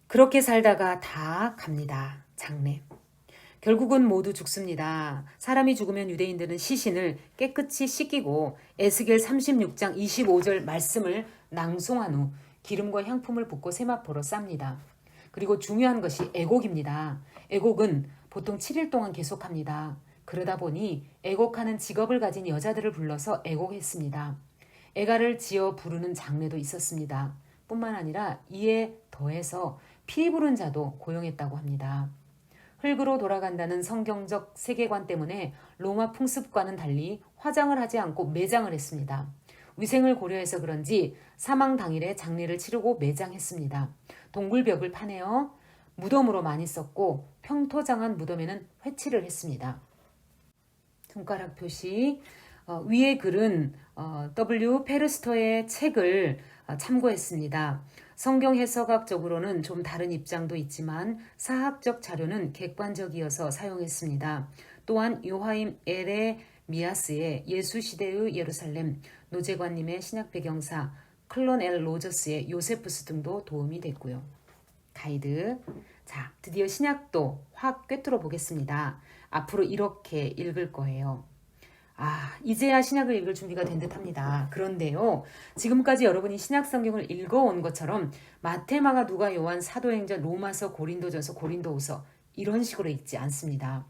그렇게 살다가 다 갑니다. 장례. 결국은 모두 죽습니다. 사람이 죽으면 유대인들은 시신을 깨끗이 씻기고 에스겔 36장 25절 말씀을 낭송한 후 기름과 향품을 붓고 세마포로 쌉니다. 그리고 중요한 것이 애곡입니다. 애곡은 보통 7일 동안 계속합니다. 그러다 보니 애곡하는 직업을 가진 여자들을 불러서 애곡했습니다. 애가를 지어 부르는 장례도 있었습니다. 뿐만 아니라 이에 더해서 피 부른 자도 고용했다고 합니다. 흙으로 돌아간다는 성경적 세계관 때문에 로마 풍습과는 달리 화장을 하지 않고 매장을 했습니다. 위생을 고려해서 그런지 사망 당일에 장례를 치르고 매장했습니다. 동굴벽을 파내어 무덤으로 많이 썼고 평토장한 무덤에는 회치를 했습니다. 손가락 표시. 위의 글은 W. 페르스터의 책을 참고했습니다. 성경 해석학적으로는 좀 다른 입장도 있지만 사학적 자료는 객관적이어서 사용했습니다. 또한 요하임 에레미아스의 예수시대의 예루살렘, 노재관님의 신약 배경사, 클론 L. 로저스의 요세푸스 등도 도움이 됐고요. 가이드. 자, 드디어 신약도 확 꿰뚫어 보겠습니다. 앞으로 이렇게 읽을 거예요. 이제야 신약을 읽을 준비가 된 듯합니다. 그런데요, 지금까지 여러분이 신약 성경을 읽어온 것처럼 마태, 마가, 누가, 요한, 사도행전, 로마서, 고린도전서, 고린도후서 이런 식으로 읽지 않습니다.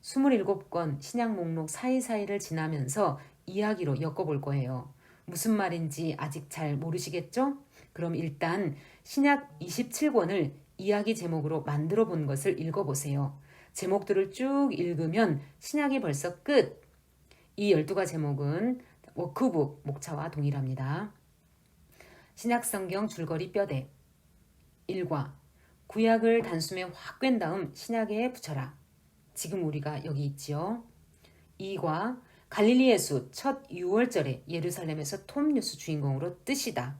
27권 신약 목록 사이사이를 지나면서 이야기로 엮어볼 거예요. 무슨 말인지 아직 잘 모르시겠죠? 그럼 일단 신약 27권을 이야기 제목으로 만들어 본 것을 읽어보세요. 제목들을 쭉 읽으면 신약이 벌써 끝! 이 12가 제목은 워크북 목차와 동일합니다. 신약성경 줄거리 뼈대 1과 구약을 단숨에 확 꿰은 다음 신약에 붙여라. 지금 우리가 여기 있지요. 2과 갈릴리 예수 첫 6월절에 예루살렘에서 톰 뉴스 주인공으로 뜨시다.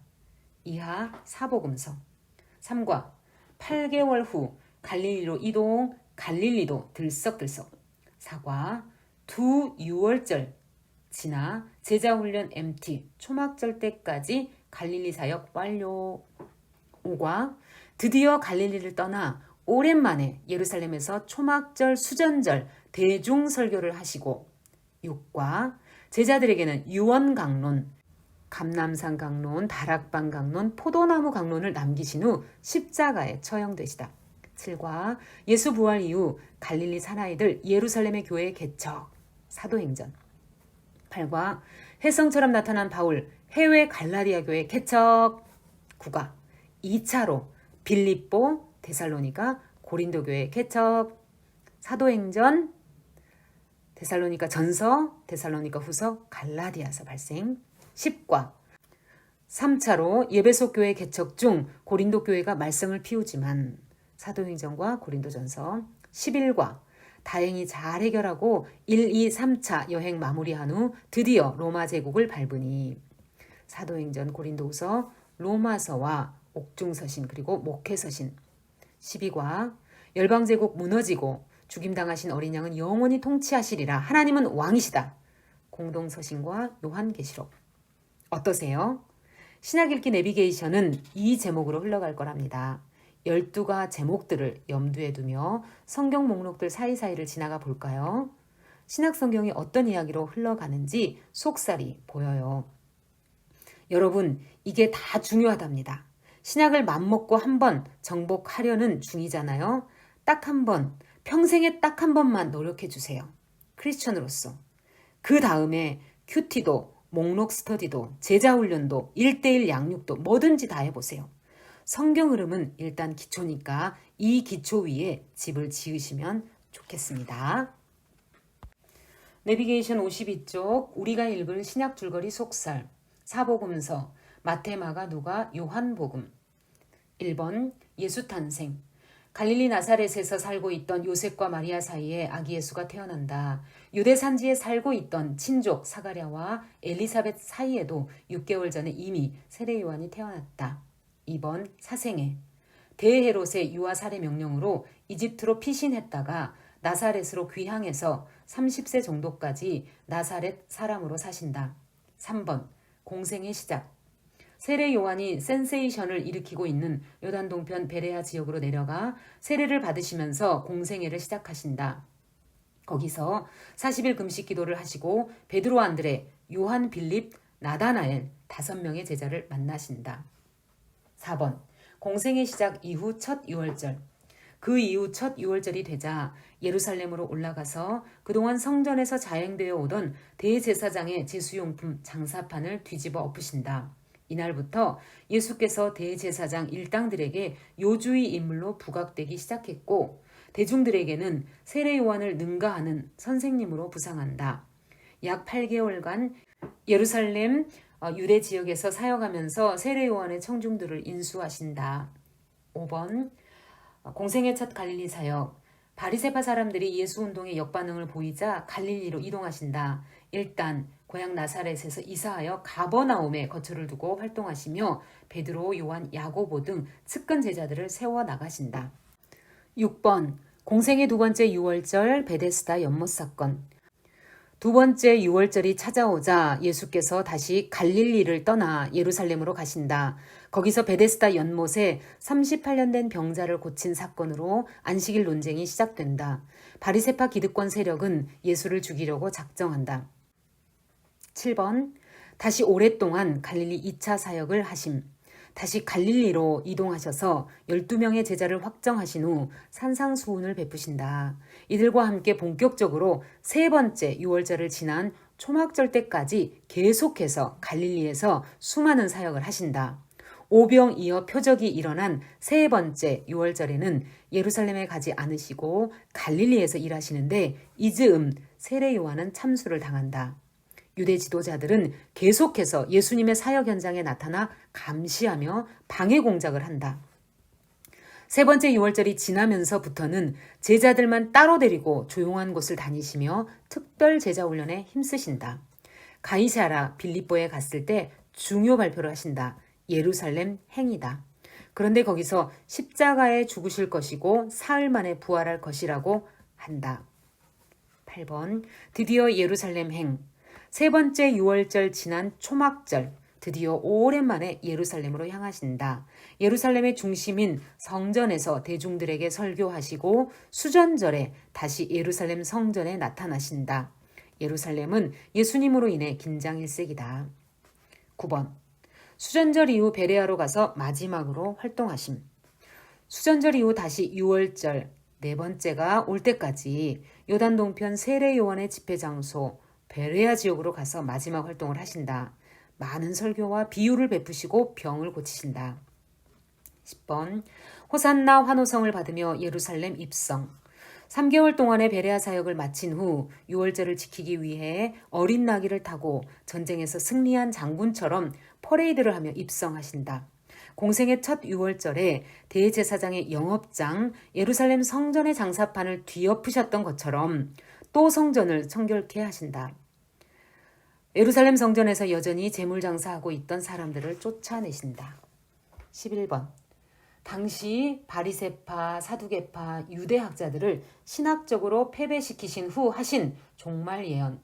이하 사복음서. 3과 8개월 후 갈릴리로 이동, 갈릴리도 들썩들썩. 4과 두 6월절 지나 제자훈련 MT 초막절 때까지 갈릴리 사역 완료. 5과 드디어 갈릴리를 떠나 오랜만에 예루살렘에서 초막절 수전절 대중설교를 하시고. 6과 제자들에게는 유언강론, 감람산 강론, 다락방 강론, 포도나무 강론을 남기신 후 십자가에 처형되시다. 7과 예수 부활 이후 갈릴리 사나이들 예루살렘의 교회 개척, 사도행전. 8과 혜성처럼 나타난 바울 해외 갈라디아 교회 개척. 9과 2차로 빌립보, 데살로니가, 고린도 교회 개척. 사도행전, 데살로니가 전서, 데살로니가 후서, 갈라디아서 발생. 10과 3차로 예배소 교회 개척 중 고린도 교회가 말썽을 피우지만 사도행전과 고린도전서. 11과 다행히 잘 해결하고 1, 2, 3차 여행 마무리한 후 드디어 로마 제국을 밟으니 사도행전, 고린도후서, 로마서와 옥중서신 그리고 목회서신. 12과 열방제국 무너지고 죽임당하신 어린 양은 영원히 통치하시리라. 하나님은 왕이시다. 공동서신과 요한계시록. 어떠세요? 신약 읽기 내비게이션은 이 제목으로 흘러갈 거랍니다. 12가 제목들을 염두에 두며 성경 목록들 사이사이를 지나가 볼까요? 신약 성경이 어떤 이야기로 흘러가는지 속살이 보여요. 여러분, 이게 다 중요하답니다. 신약을 맘먹고 한번 정복하려는 중이잖아요. 딱 한 번, 평생에 딱 한 번만 노력해 주세요. 크리스천으로서. 그 다음에 큐티도, 목록 스터디도, 제자훈련도, 1:1 양육도 뭐든지 다 해보세요. 성경 흐름은 일단 기초니까 이 기초 위에 집을 지으시면 좋겠습니다. 내비게이션 52쪽 우리가 읽을 신약 줄거리 속살. 사복음서 마태, 마가, 누가, 요한복음. 1번 예수 탄생. 갈릴리 나사렛에서 살고 있던 요셉과 마리아 사이에 아기 예수가 태어난다. 유대 산지에 살고 있던 친족 사가랴와 엘리사벳 사이에도 6개월 전에 이미 세례 요한이 태어났다. 2번 사생애. 대헤롯의 유아 살해 명령으로 이집트로 피신했다가 나사렛으로 귀향해서 30세 정도까지 나사렛 사람으로 사신다. 3번 공생의 시작. 세례 요한이 센세이션을 일으키고 있는 요단 동편 베레아 지역으로 내려가 세례를 받으시면서 공생애를 시작하신다. 거기서 40일 금식 기도를 하시고 베드로 안드레, 요한 빌립, 나다나엘 5명의 제자를 만나신다. 4번 공생의 시작 이후 첫 유월절. 그 이후 첫 유월절이 되자 예루살렘으로 올라가서 그동안 성전에서 자행되어 오던 대제사장의 제수용품 장사판을 뒤집어 엎으신다. 이날부터 예수께서 대제사장 일당들에게 요주의 인물로 부각되기 시작했고 대중들에게는 세례 요한을 능가하는 선생님으로 부상한다. 약 8개월간 예루살렘 유대 지역에서 사역하면서 세례 요한의 청중들을 인수하신다. 5번 공생의 첫 갈릴리 사역. 바리새파 사람들이 예수 운동의 역반응을 보이자 갈릴리로 이동하신다. 일단 고향 나사렛에서 이사하여 가버나움에 거처를 두고 활동하시며 베드로, 요한, 야고보 등 측근 제자들을 세워 나가신다. 6번 공생의 두 번째 유월절 베데스다 연못 사건. 두 번째 유월절이 찾아오자 예수께서 다시 갈릴리를 떠나 예루살렘으로 가신다. 거기서 베데스다 연못에 38년 된 병자를 고친 사건으로 안식일 논쟁이 시작된다. 바리새파 기득권 세력은 예수를 죽이려고 작정한다. 7번 다시 오랫동안 갈릴리 2차 사역을 하심. 다시 갈릴리로 이동하셔서 12명의 제자를 확정하신 후 산상수훈을 베푸신다. 이들과 함께 본격적으로 세 번째 유월절을 지난 초막절 때까지 계속해서 갈릴리에서 수많은 사역을 하신다. 오병이어 표적이 일어난 세 번째 유월절에는 예루살렘에 가지 않으시고 갈릴리에서 일하시는데 이 즈음 세례 요한은 참수를 당한다. 유대 지도자들은 계속해서 예수님의 사역 현장에 나타나 감시하며 방해 공작을 한다. 세 번째 유월절이 지나면서부터는 제자들만 따로 데리고 조용한 곳을 다니시며 특별 제자 훈련에 힘쓰신다. 가이사라 빌립보에 갔을 때 중요 발표를 하신다. 예루살렘 행이다. 그런데 거기서 십자가에 죽으실 것이고 사흘 만에 부활할 것이라고 한다. 8번 드디어 예루살렘 행. 세 번째 유월절 지난 초막절, 드디어 오랜만에 예루살렘으로 향하신다. 예루살렘의 중심인 성전에서 대중들에게 설교하시고 수전절에 다시 예루살렘 성전에 나타나신다. 예루살렘은 예수님으로 인해 긴장일색이다. 9번 수전절 이후 베레아로 가서 마지막으로 활동하심. 수전절 이후 다시 유월절, 네 번째가 올 때까지 요단 동편 세례 요한의 집회 장소 베레아 지역으로 가서 마지막 활동을 하신다. 많은 설교와 비유를 베푸시고 병을 고치신다. 10번 호산나 환호성을 받으며 예루살렘 입성. 3개월 동안의 베레아 사역을 마친 후 유월절을 지키기 위해 어린 나귀를 타고 전쟁에서 승리한 장군처럼 퍼레이드를 하며 입성하신다. 공생의 첫 유월절에 대제사장의 영업장 예루살렘 성전의 장사판을 뒤엎으셨던 것처럼 또 성전을 청결케 하신다. 예루살렘 성전에서 여전히 재물 장사하고 있던 사람들을 쫓아내신다. 11번 당시 바리새파, 사두개파, 유대학자들을 신학적으로 패배시키신 후 하신 종말 예언.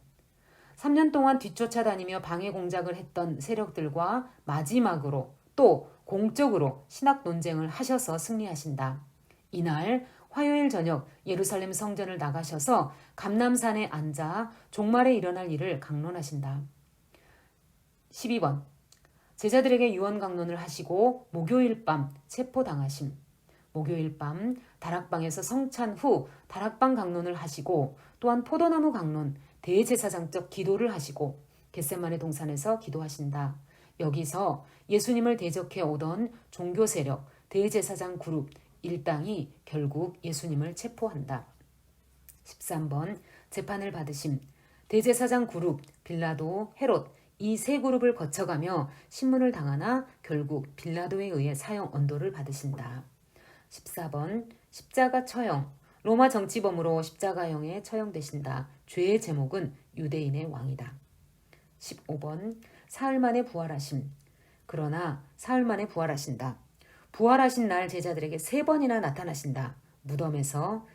3년 동안 뒤쫓아다니며 방해 공작을 했던 세력들과 마지막으로 또 공적으로 신학 논쟁을 하셔서 승리하신다. 이날 화요일 저녁 예루살렘 성전을 나가셔서 감람산에 앉아 종말에 일어날 일을 강론하신다. 12번 제자들에게 유언 강론을 하시고 목요일 밤 체포당하심. 목요일 밤 다락방에서 성찬 후 다락방 강론을 하시고 또한 포도나무 강론, 대제사장적 기도를 하시고 겟세마네 동산에서 기도하신다. 여기서 예수님을 대적해 오던 종교 세력, 대제사장 그룹, 일당이 결국 예수님을 체포한다. 13번 재판을 받으심. 대제사장 그룹, 빌라도, 헤롯 이 세 그룹을 거쳐가며 신문을 당하나 결국 빌라도에 의해 사형 언도를 받으신다. 14번 십자가 처형. 로마 정치범으로 십자가형에 처형되신다. 죄의 제목은 유대인의 왕이다. 15번 사흘 만에 부활하심. 그러나 사흘 만에 부활하신다. 부활하신 날 제자들에게 3번이나 나타나신다. 무덤에서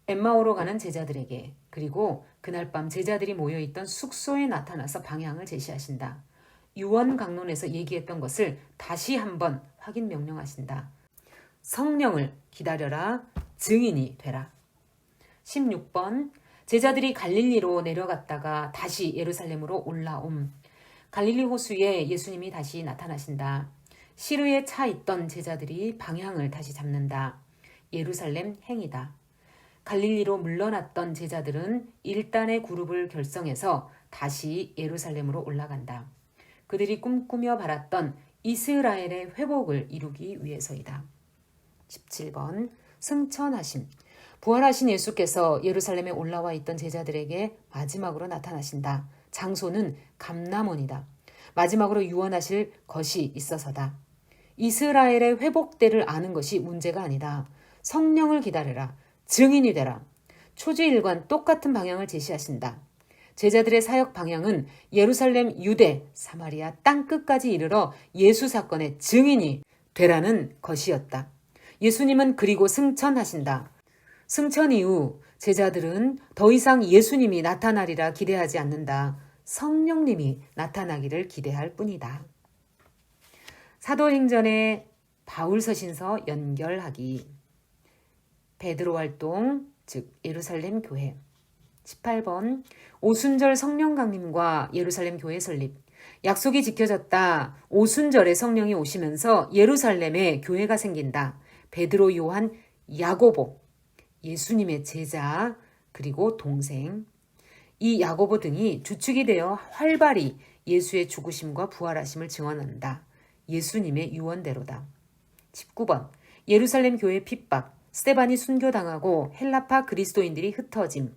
엠마오로 가는 제자들에게, 그리고 그날 밤 제자들이 모여있던 숙소에 나타나서 방향을 제시하신다. 유언 강론에서 얘기했던 것을 다시 한번 확인 명령하신다. 성령을 기다려라. 증인이 되라. 16번 제자들이 갈릴리로 내려갔다가 다시 예루살렘으로 올라옴. 갈릴리 호수에 예수님이 다시 나타나신다. 시르에 차 있던 제자들이 방향을 다시 잡는다. 예루살렘 행이다. 갈릴리로 물러났던 제자들은 일단의 그룹을 결성해서 다시 예루살렘으로 올라간다. 그들이 꿈꾸며 바랐던 이스라엘의 회복을 이루기 위해서이다. 17번 승천하심. 부활하신 예수께서 예루살렘에 올라와 있던 제자들에게 마지막으로 나타나신다. 장소는 감람원이다. 마지막으로 유언하실 것이 있어서다. 이스라엘의 회복대를 아는 것이 문제가 아니다. 성령을 기다려라. 증인이 되라. 초지일관 똑같은 방향을 제시하신다. 제자들의 사역 방향은 예루살렘, 유대, 사마리아 땅끝까지 이르러 예수 사건의 증인이 되라는 것이었다. 예수님은 그리고 승천하신다. 승천 이후 제자들은 더 이상 예수님이 나타나리라 기대하지 않는다. 성령님이 나타나기를 기대할 뿐이다. 사도행전의 바울서신서 연결하기. 베드로 활동, 즉 예루살렘 교회. 18번 오순절 성령 강림과 예루살렘 교회 설립. 약속이 지켜졌다. 오순절에 성령이 오시면서 예루살렘에 교회가 생긴다. 베드로, 요한, 야고보, 예수님의 제자, 그리고 동생. 이 야고보 등이 주축이 되어 활발히 예수의 죽으심과 부활하심을 증언한다. 예수님의 유언대로다. 19번 예루살렘 교회 핍박. 스데반이 순교당하고 헬라파 그리스도인들이 흩어짐.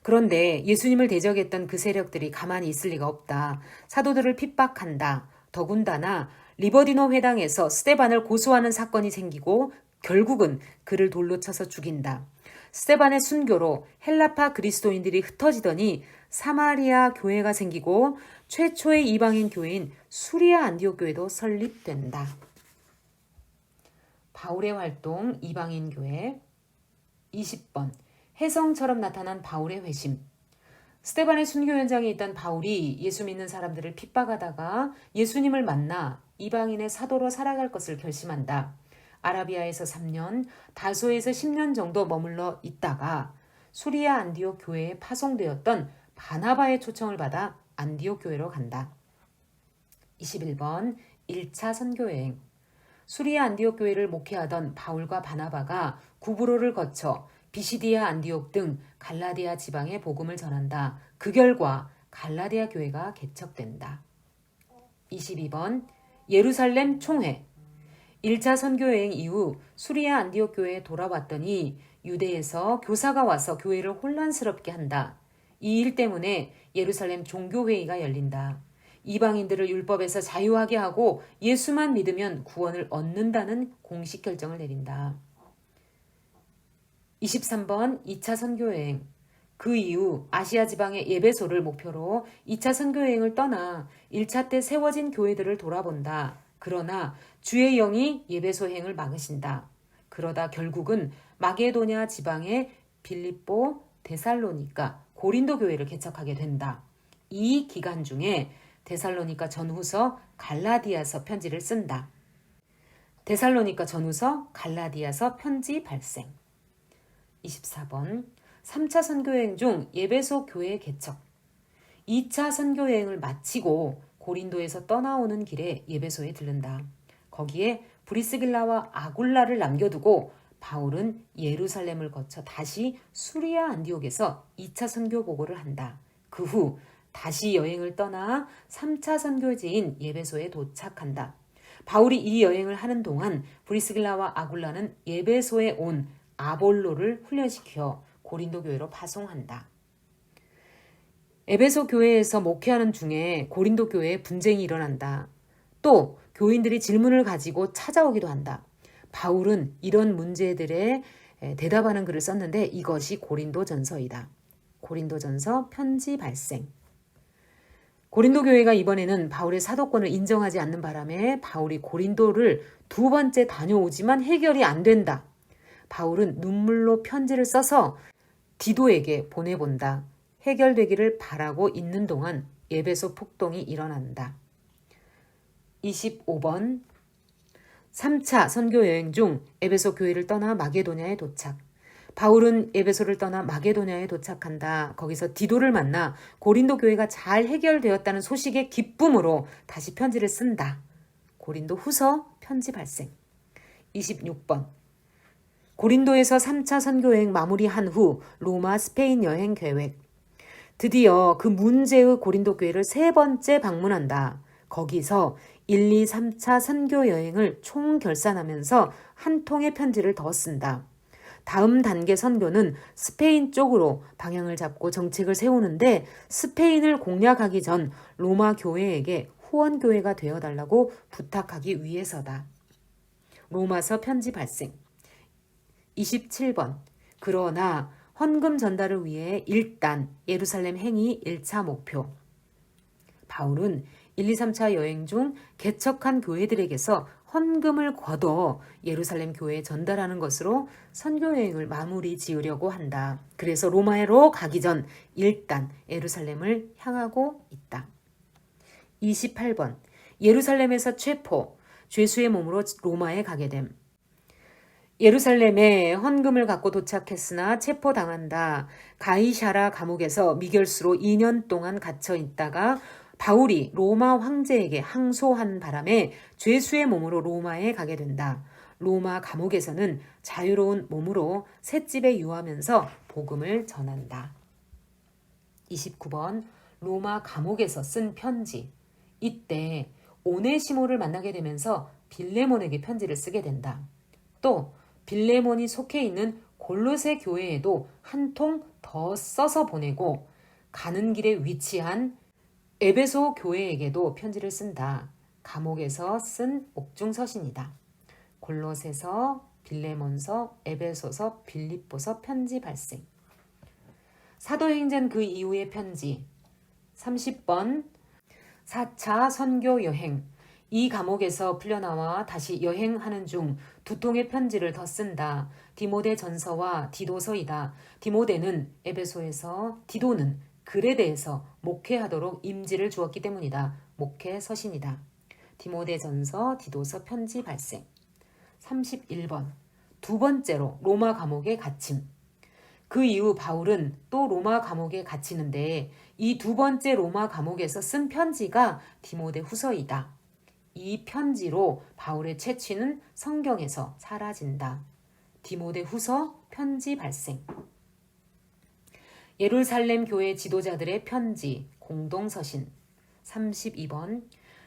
그런데 예수님을 대적했던 그 세력들이 가만히 있을 리가 없다. 사도들을 핍박한다. 더군다나 리버디노 회당에서 스데반을 고소하는 사건이 생기고 결국은 그를 돌로 쳐서 죽인다. 스데반의 순교로 헬라파 그리스도인들이 흩어지더니 사마리아 교회가 생기고 최초의 이방인 교회인 수리아 안디옥 교회도 설립된다. 바울의 활동 이방인 교회. 20번 혜성처럼 나타난 바울의 회심. 스데반의 순교 현장에 있던 바울이 예수 믿는 사람들을 핍박하다가 예수님을 만나 이방인의 사도로 살아갈 것을 결심한다. 아라비아에서 3년, 다소에서 10년 정도 머물러 있다가 수리아 안디옥 교회에 파송되었던 바나바의 초청을 받아 안디옥 교회로 간다. 21번 1차 선교여행. 수리아 안디옥 교회를 목회하던 바울과 바나바가 구브로를 거쳐 비시디아 안디옥 등 갈라디아 지방에 복음을 전한다. 그 결과 갈라디아 교회가 개척된다. 22번 예루살렘 총회. 1차 선교여행 이후 수리아 안디옥 교회에 돌아왔더니 유대에서 교사가 와서 교회를 혼란스럽게 한다. 이 일 때문에 예루살렘 종교회의가 열린다. 이방인들을 율법에서 자유하게 하고 예수만 믿으면 구원을 얻는다는 공식 결정을 내린다. 23번 2차 선교여행. 그 이후 아시아 지방의 예배소를 목표로 2차 선교여행을 떠나 1차 때 세워진 교회들을 돌아본다. 그러나 주의 영이 예배소 행을 막으신다. 그러다 결국은 마게도냐 지방의 빌립보, 데살로니가, 고린도 교회를 개척하게 된다. 이 기간 중에 데살로니가 전후서, 갈라디아서 편지를 쓴다. 데살로니가 전후서, 갈라디아서 편지 발생. 24번 3차 선교여행 중 예배소 교회 개척. 2차 선교여행을 마치고 고린도에서 떠나오는 길에 예배소에 들른다. 거기에 브리스길라와 아굴라를 남겨두고 바울은 예루살렘을 거쳐 다시 수리아 안디옥에서 2차 선교 보고를 한다. 그 후 다시 여행을 떠나 3차 선교지인 예배소에 도착한다. 바울이 이 여행을 하는 동안 브리스길라와 아굴라는 예배소에 온 아볼로를 훈련시켜 고린도 교회로 파송한다. 에베소 교회에서 목회하는 중에 고린도 교회에 분쟁이 일어난다. 또 교인들이 질문을 가지고 찾아오기도 한다. 바울은 이런 문제들에 대답하는 글을 썼는데 이것이 고린도 전서이다. 고린도전서 편지 발생. 고린도 교회가 이번에는 바울의 사도권을 인정하지 않는 바람에 바울이 고린도를 2번째 다녀오지만 해결이 안 된다. 바울은 눈물로 편지를 써서 디도에게 보내본다. 해결되기를 바라고 있는 동안 에베소 폭동이 일어난다. 25번 3차 선교 여행 중 에베소 교회를 떠나 마게도냐에 도착. 바울은 에베소를 떠나 마게도냐에 도착한다. 거기서 디도를 만나 고린도 교회가 잘 해결되었다는 소식의 기쁨으로 다시 편지를 쓴다. 고린도 후서 편지 발생. 26번 고린도에서 3차 선교 여행 마무리한 후 로마 스페인 여행 계획. 드디어 그 문제의 고린도 교회를 3번째 방문한다. 거기서 1, 2, 3차 선교 여행을 총결산하면서 한 통의 편지를 더 쓴다. 다음 단계 선교는 스페인 쪽으로 방향을 잡고 정책을 세우는데 스페인을 공략하기 전 로마 교회에게 후원교회가 되어달라고 부탁하기 위해서다. 로마서 편지 발생. 27번 그러나 헌금 전달을 위해 일단 예루살렘 행이 1차 목표. 바울은 1, 2, 3차 여행 중 개척한 교회들에게서 헌금을 걷어 예루살렘 교회에 전달하는 것으로 선교 여행을 마무리 지으려고 한다. 그래서 로마로 가기 전 일단 예루살렘을 향하고 있다. 28번 예루살렘에서 체포, 죄수의 몸으로 로마에 가게 됨. 예루살렘에 헌금을 갖고 도착했으나 체포당한다. 가이샤라 감옥에서 미결수로 2년 동안 갇혀 있다가 바울이 로마 황제에게 항소한 바람에 죄수의 몸으로 로마에 가게 된다. 로마 감옥에서는 자유로운 몸으로 셋집에 유하면서 복음을 전한다. 29번 로마 감옥에서 쓴 편지. 이때 오네시모를 만나게 되면서 빌레몬에게 편지를 쓰게 된다. 또 빌레몬이 속해 있는 골로새 교회에도 한 통 더 써서 보내고 가는 길에 위치한 에베소 교회에게도 편지를 쓴다. 감옥에서 쓴 옥중서신이다. 골로새서, 빌레몬서, 에베소서, 빌립보서 편지 발생. 사도행전 그 이후의 편지. 30번 4차 선교 여행. 이 감옥에서 풀려나와 다시 여행하는 중 2통의 편지를 더 쓴다. 디모데 전서와 디도서이다. 디모데는 에베소에서, 디도는 그레데에서 목회하도록 임지를 주었기 때문이다. 목회 서신이다. 디모데 전서, 디도서 편지 발생. 31번 2번째로 로마 감옥에 갇힘. 그 이후 바울은 또 로마 감옥에 갇히는데 이 2번째 로마 감옥에서 쓴 편지가 디모데 후서이다. 이 편지로 바울의 채취는 성경에서 사라진다. 디모데 후서 편지 발생. 예루살렘 교회 지도자들의 편지, 공동서신. 32번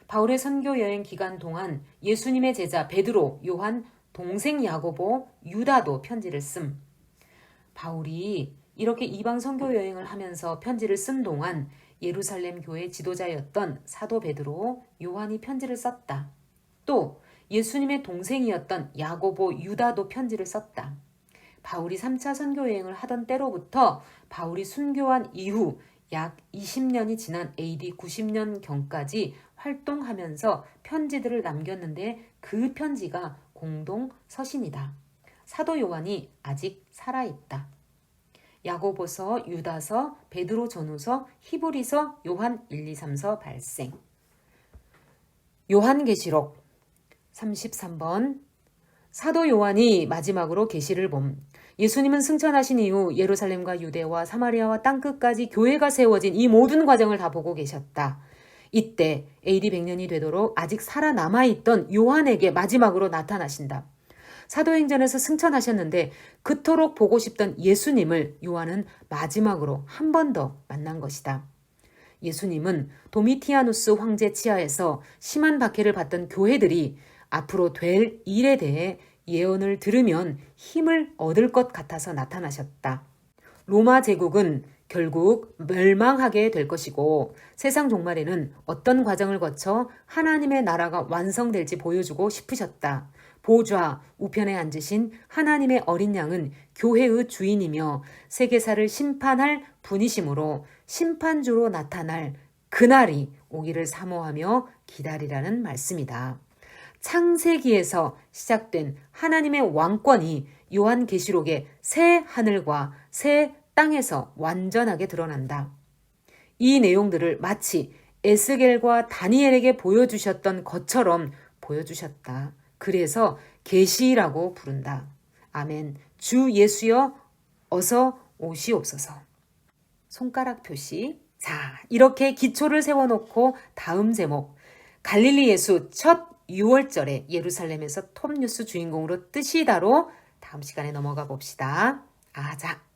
바울의 선교 여행 기간 동안 예수님의 제자 베드로, 요한, 동생 야고보, 유다도 편지를 씀. 바울이 이렇게 이방 선교 여행을 하면서 편지를 쓴 동안 예루살렘 교회 지도자였던 사도 베드로, 요한이 편지를 썼다. 또 예수님의 동생이었던 야고보, 유다도 편지를 썼다. 바울이 3차 선교 여행을 하던 때로부터 바울이 순교한 이후 약 20년이 지난 AD 90년경까지 활동하면서 편지들을 남겼는데 그 편지가 공동 서신이다. 사도 요한이 아직 살아있다. 야고보서, 유다서, 베드로 전후서, 히브리서, 요한 1, 2, 3서 발생. 요한계시록 33번 사도 요한이 마지막으로 계시를 봄. 예수님은 승천하신 이후 예루살렘과 유대와 사마리아와 땅끝까지 교회가 세워진 이 모든 과정을 다 보고 계셨다. 이때 AD 100년이 되도록 아직 살아남아있던 요한에게 마지막으로 나타나신다. 사도행전에서 승천하셨는데 그토록 보고 싶던 예수님을 요한은 마지막으로 한 번 더 만난 것이다. 예수님은 도미티아누스 황제 치하에서 심한 박해를 받던 교회들이 앞으로 될 일에 대해 예언을 들으면 힘을 얻을 것 같아서 나타나셨다. 로마 제국은 결국 멸망하게 될 것이고 세상 종말에는 어떤 과정을 거쳐 하나님의 나라가 완성될지 보여주고 싶으셨다. 보좌 우편에 앉으신 하나님의 어린 양은 교회의 주인이며 세계사를 심판할 분이시므로 심판주로 나타날 그날이 오기를 사모하며 기다리라는 말씀이다. 창세기에서 시작된 하나님의 왕권이 요한계시록의 새 하늘과 새 땅에서 완전하게 드러난다. 이 내용들을 마치 에스겔과 다니엘에게 보여주셨던 것처럼 보여주셨다. 그래서 계시라고 부른다. 아멘. 주 예수여 어서 오시옵소서. 손가락 표시. 자, 이렇게 기초를 세워놓고 다음 제목. 갈릴리 예수 첫 6월절에 예루살렘에서 톱뉴스 주인공으로 뜨시다로 다음 시간에 넘어가 봅시다. 자.